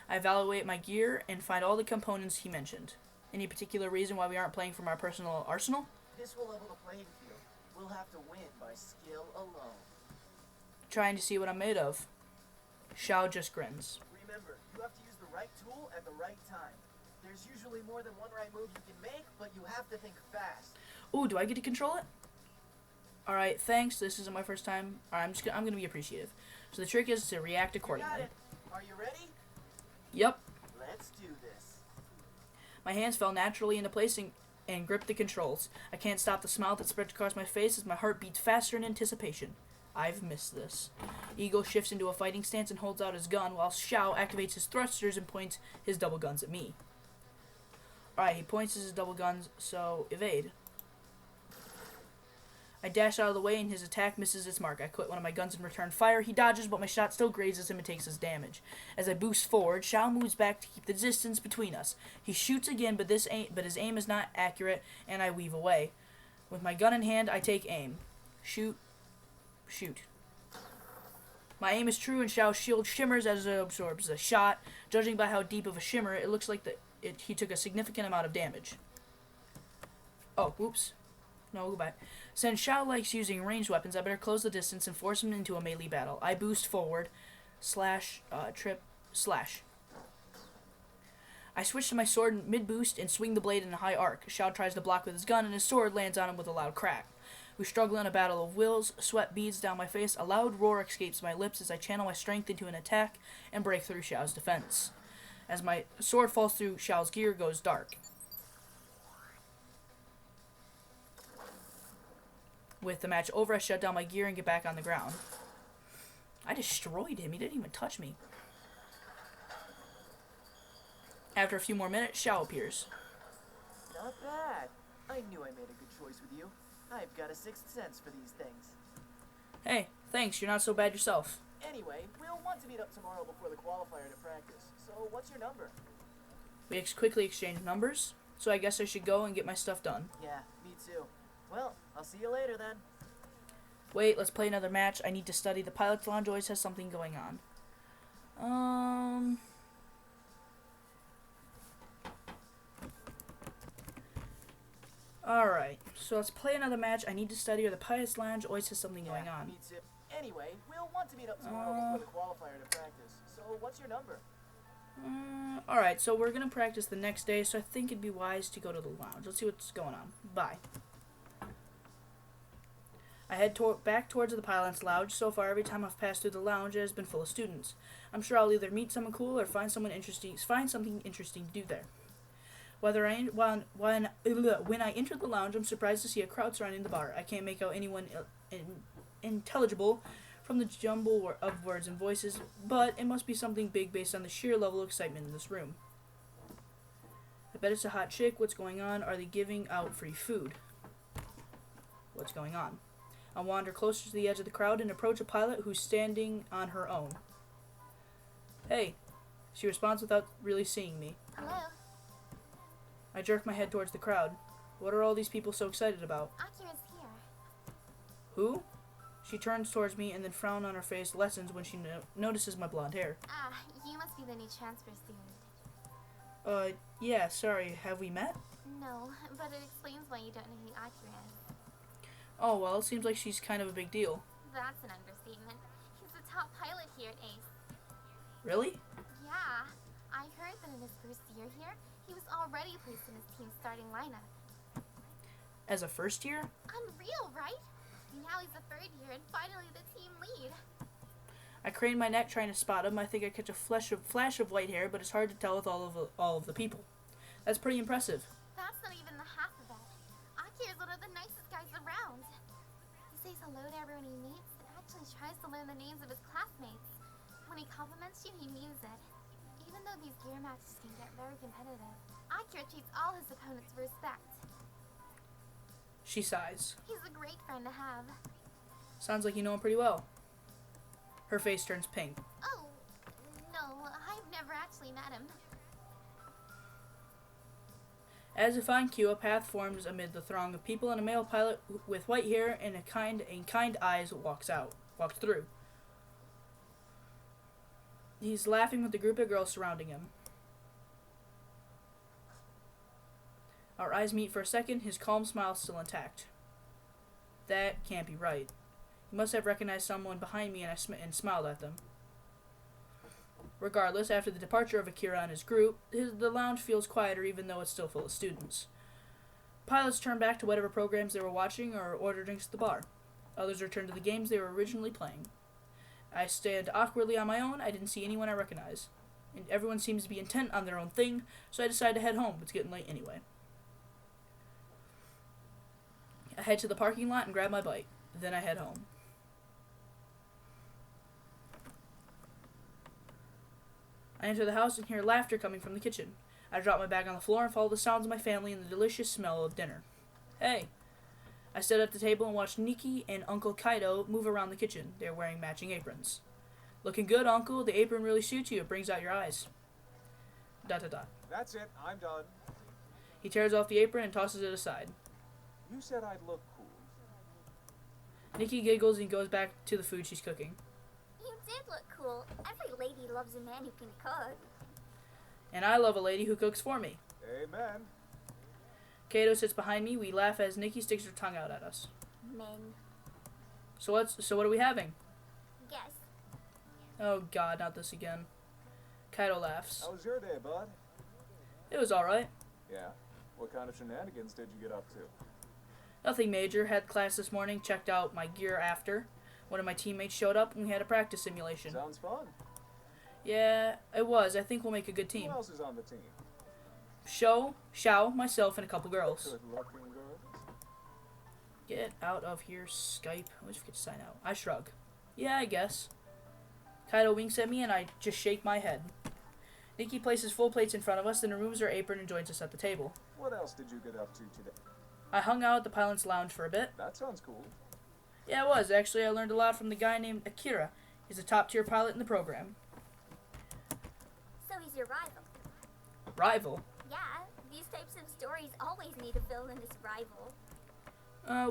I evaluate my gear and find all the components he mentioned. Any particular reason why we aren't playing from our personal arsenal? This will level the playing field. We'll have to win by skill alone. Trying to see what I'm made of. Shao just grins. Remember, you have to use the right tool at the right time. There's usually more than one right move you can make, but you have to think fast. Ooh, do I get to control it? Alright, thanks. This isn't my first time. Alright, I'm gonna be appreciative. So the trick is to react accordingly. You got it. Are you ready? Yep. Let's do this. My hands fell naturally into place and gripped the controls. I can't stop the smile that spreads across my face as my heart beats faster in anticipation. I've missed this. Eagle shifts into a fighting stance and holds out his gun, while Shao activates his thrusters and points his double guns at me. Alright, he points his double guns, so evade. I dash out of the way and his attack misses its mark. I quit one of my guns and return fire. He dodges, but my shot still grazes him and takes his damage. As I boost forward, Shao moves back to keep the distance between us. He shoots again, but his aim is not accurate, and I weave away. With my gun in hand, I take aim. Shoot. Shoot. My aim is true, and Shao's shield shimmers as it absorbs the shot. Judging by how deep of a shimmer, it looks like he took a significant amount of damage. Oh, whoops. No, go back. Since Shao likes using ranged weapons, I better close the distance and force him into a melee battle. I boost forward, trip, slash. I switch to my sword mid-boost and swing the blade in a high arc. Shao tries to block with his gun, and his sword lands on him with a loud crack. We struggle in a battle of wills, sweat beads down my face, a loud roar escapes my lips as I channel my strength into an attack and break through Shao's defense. As my sword falls through Shao's gear, goes dark. With the match over, I shut down my gear and get back on the ground. I destroyed him. He didn't even touch me. After a few more minutes, Shao appears. Not bad. I knew I made a good choice with you. I've got a sixth sense for these things. Hey, thanks. You're not so bad yourself. Anyway, we'll want to meet up tomorrow before the qualifier to practice. So, what's your number? We quickly exchange numbers, so I guess I should go and get my stuff done. Yeah, me too. Well, I'll see you later then. Wait, let's play another match. I need to study. The pilot's lounge always has something going on. Alright, so let's play another match. I need to study, or the Pious Lounge always has something going on. Me too. Anyway, we'll want to meet up tomorrow before the qualifier to practice. So, what's your number? Alright, so we're going to practice the next day, so I think it'd be wise to go to the lounge. Let's see what's going on. Bye. I head back towards the Pilots Lounge. So far, every time I've passed through the lounge, it has been full of students. I'm sure I'll either meet someone cool or find something interesting to do there. When I enter the lounge, I'm surprised to see a crowd surrounding the bar. I can't make out anyone intelligible from the jumble of words and voices, but it must be something big based on the sheer level of excitement in this room. I bet it's a hot chick. What's going on? Are they giving out free food? What's going on? I wander closer to the edge of the crowd and approach a pilot who's standing on her own. Hey, she responds without really seeing me. Hello? I jerk my head towards the crowd. What are all these people so excited about? Akira's here. Who? She turns towards me and then frown on her face lessens when she notices my blonde hair. Ah, you must be the new transfer student. Yeah, sorry, have we met? No, but it explains why you don't know who Akira is. Oh, well, it seems like she's kind of a big deal. That's an understatement. He's the top pilot here at ACE. Really? Yeah, I heard that in his first year here, he was already placed in his team's starting lineup. As a first year? Unreal, right? Now he's a third year and finally the team lead. I crane my neck trying to spot him. I think I catch a flash of white hair, but it's hard to tell with all of the people. That's pretty impressive. That's not even the half of it. Akira's one of the nicest guys around. He says hello to everyone he meets and actually tries to learn the names of his classmates. When he compliments you, he means it. Even though these gear matches can get very competitive, Akira treats all his opponents with respect. She sighs. He's a great friend to have. Sounds like you know him pretty well. Her face turns pink. Oh, no, I've never actually met him. As if on cue, a path forms amid the throng of people, and a male pilot with white hair and kind eyes walks through. He's laughing with the group of girls surrounding him. Our eyes meet for a second, his calm smile still intact. That can't be right. He must have recognized someone behind me and smiled at them. Regardless, after the departure of Akira and his group, the lounge feels quieter even though it's still full of students. Pilots turn back to whatever programs they were watching or order drinks at the bar. Others return to the games they were originally playing. I stand awkwardly on my own. I didn't see anyone I recognize. And everyone seems to be intent on their own thing, so I decide to head home. It's getting late anyway. I head to the parking lot and grab my bike. Then I head home. I enter the house and hear laughter coming from the kitchen. I drop my bag on the floor and follow the sounds of my family and the delicious smell of dinner. Hey! I sit at the table and watch Nikki and Uncle Kaido move around the kitchen. They're wearing matching aprons. Looking good, Uncle. The apron really suits you. It brings out your eyes. ... That's it. I'm done. He tears off the apron and tosses it aside. You said I'd look cool. Nikki giggles and goes back to the food she's cooking. You did look cool. Every lady loves a man who can cook. And I love a lady who cooks for me. Amen. Kato sits behind me. We laugh as Nikki sticks her tongue out at us. Men. So what are we having? Guess. Oh God, not this again. Kaido laughs. How was your day, bud? It was alright. Yeah. What kind of shenanigans did you get up to? Nothing major. Had class this morning. Checked out my gear after. One of my teammates showed up and we had a practice simulation. Sounds fun. Yeah, it was. I think we'll make a good team. Who else is on the team? Xiao, myself, and a couple girls. Good-looking girls. Get out of here, Skype. I always forget to sign out. I shrug. Yeah, I guess. Kaido winks at me and I just shake my head. Nikki places full plates in front of us, then removes her apron and joins us at the table. What else did you get up to today? I hung out at the Pilot's Lounge for a bit. That sounds cool. Yeah, it was. Actually, I learned a lot from the guy named Akira. He's a top-tier pilot in the program. So he's your rival. Rival? Yeah, these types of stories always need a villainous rival.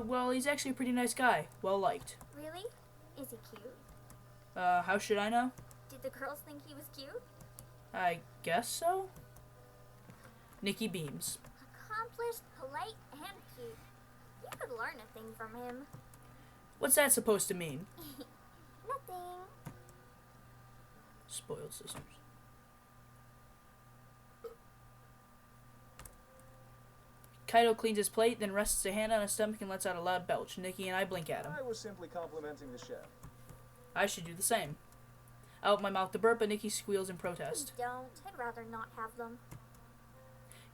Well, he's actually a pretty nice guy. Well-liked. Really? Is he cute? How should I know? Did the girls think he was cute? I guess so? Nikki beams. Accomplished, polite, and cute. You could learn a thing from him. What's that supposed to mean? Nothing. Spoiled sisters. Kaido cleans his plate, then rests a hand on his stomach and lets out a loud belch. Nikki and I blink at him. I was simply complimenting the chef. I should do the same. I open my mouth to burp, but Nikki squeals in protest. Don't. I'd rather not have them.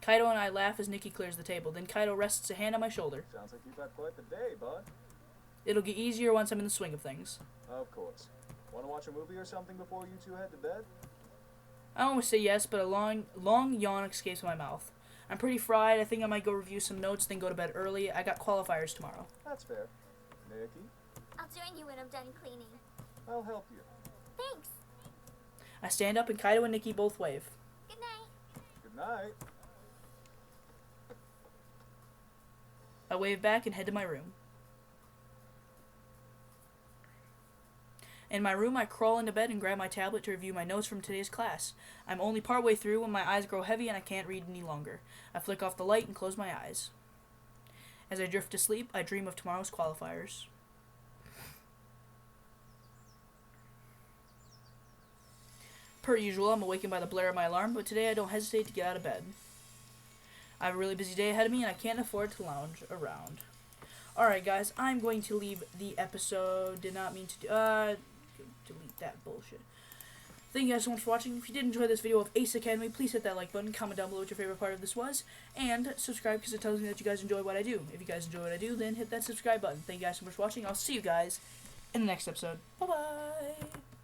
Kaido and I laugh as Nikki clears the table. Then Kaido rests a hand on my shoulder. Sounds like you've had quite the day, bud. It'll get easier once I'm in the swing of things. Of course. Want to watch a movie or something before you two head to bed? I almost say yes, but a long yawn escapes my mouth. I'm pretty fried. I think I might go review some notes, then go to bed early. I got qualifiers tomorrow. That's fair. Nikki, I'll join you when I'm done cleaning. I'll help you. Thanks. I stand up and Kaido and Nikki both wave. Good night. Good night. I wave back and head to my room. In my room, I crawl into bed and grab my tablet to review my notes from today's class. I'm only partway through when my eyes grow heavy and I can't read any longer. I flick off the light and close my eyes. As I drift to sleep, I dream of tomorrow's qualifiers. Per usual, I'm awakened by the blare of my alarm, but today I don't hesitate to get out of bed. I have a really busy day ahead of me and I can't afford to lounge around. Alright guys, I'm going to leave the episode. Did not mean to delete that bullshit. Thank you guys so much for watching. If you did enjoy this video of Ace Academy, please hit that like button, comment down below what your favorite part of this was, and subscribe because it tells me that you guys enjoy what I do. If you guys enjoy what I do, then hit that subscribe button. Thank you guys so much for watching. I'll see you guys in the next episode. Bye-bye!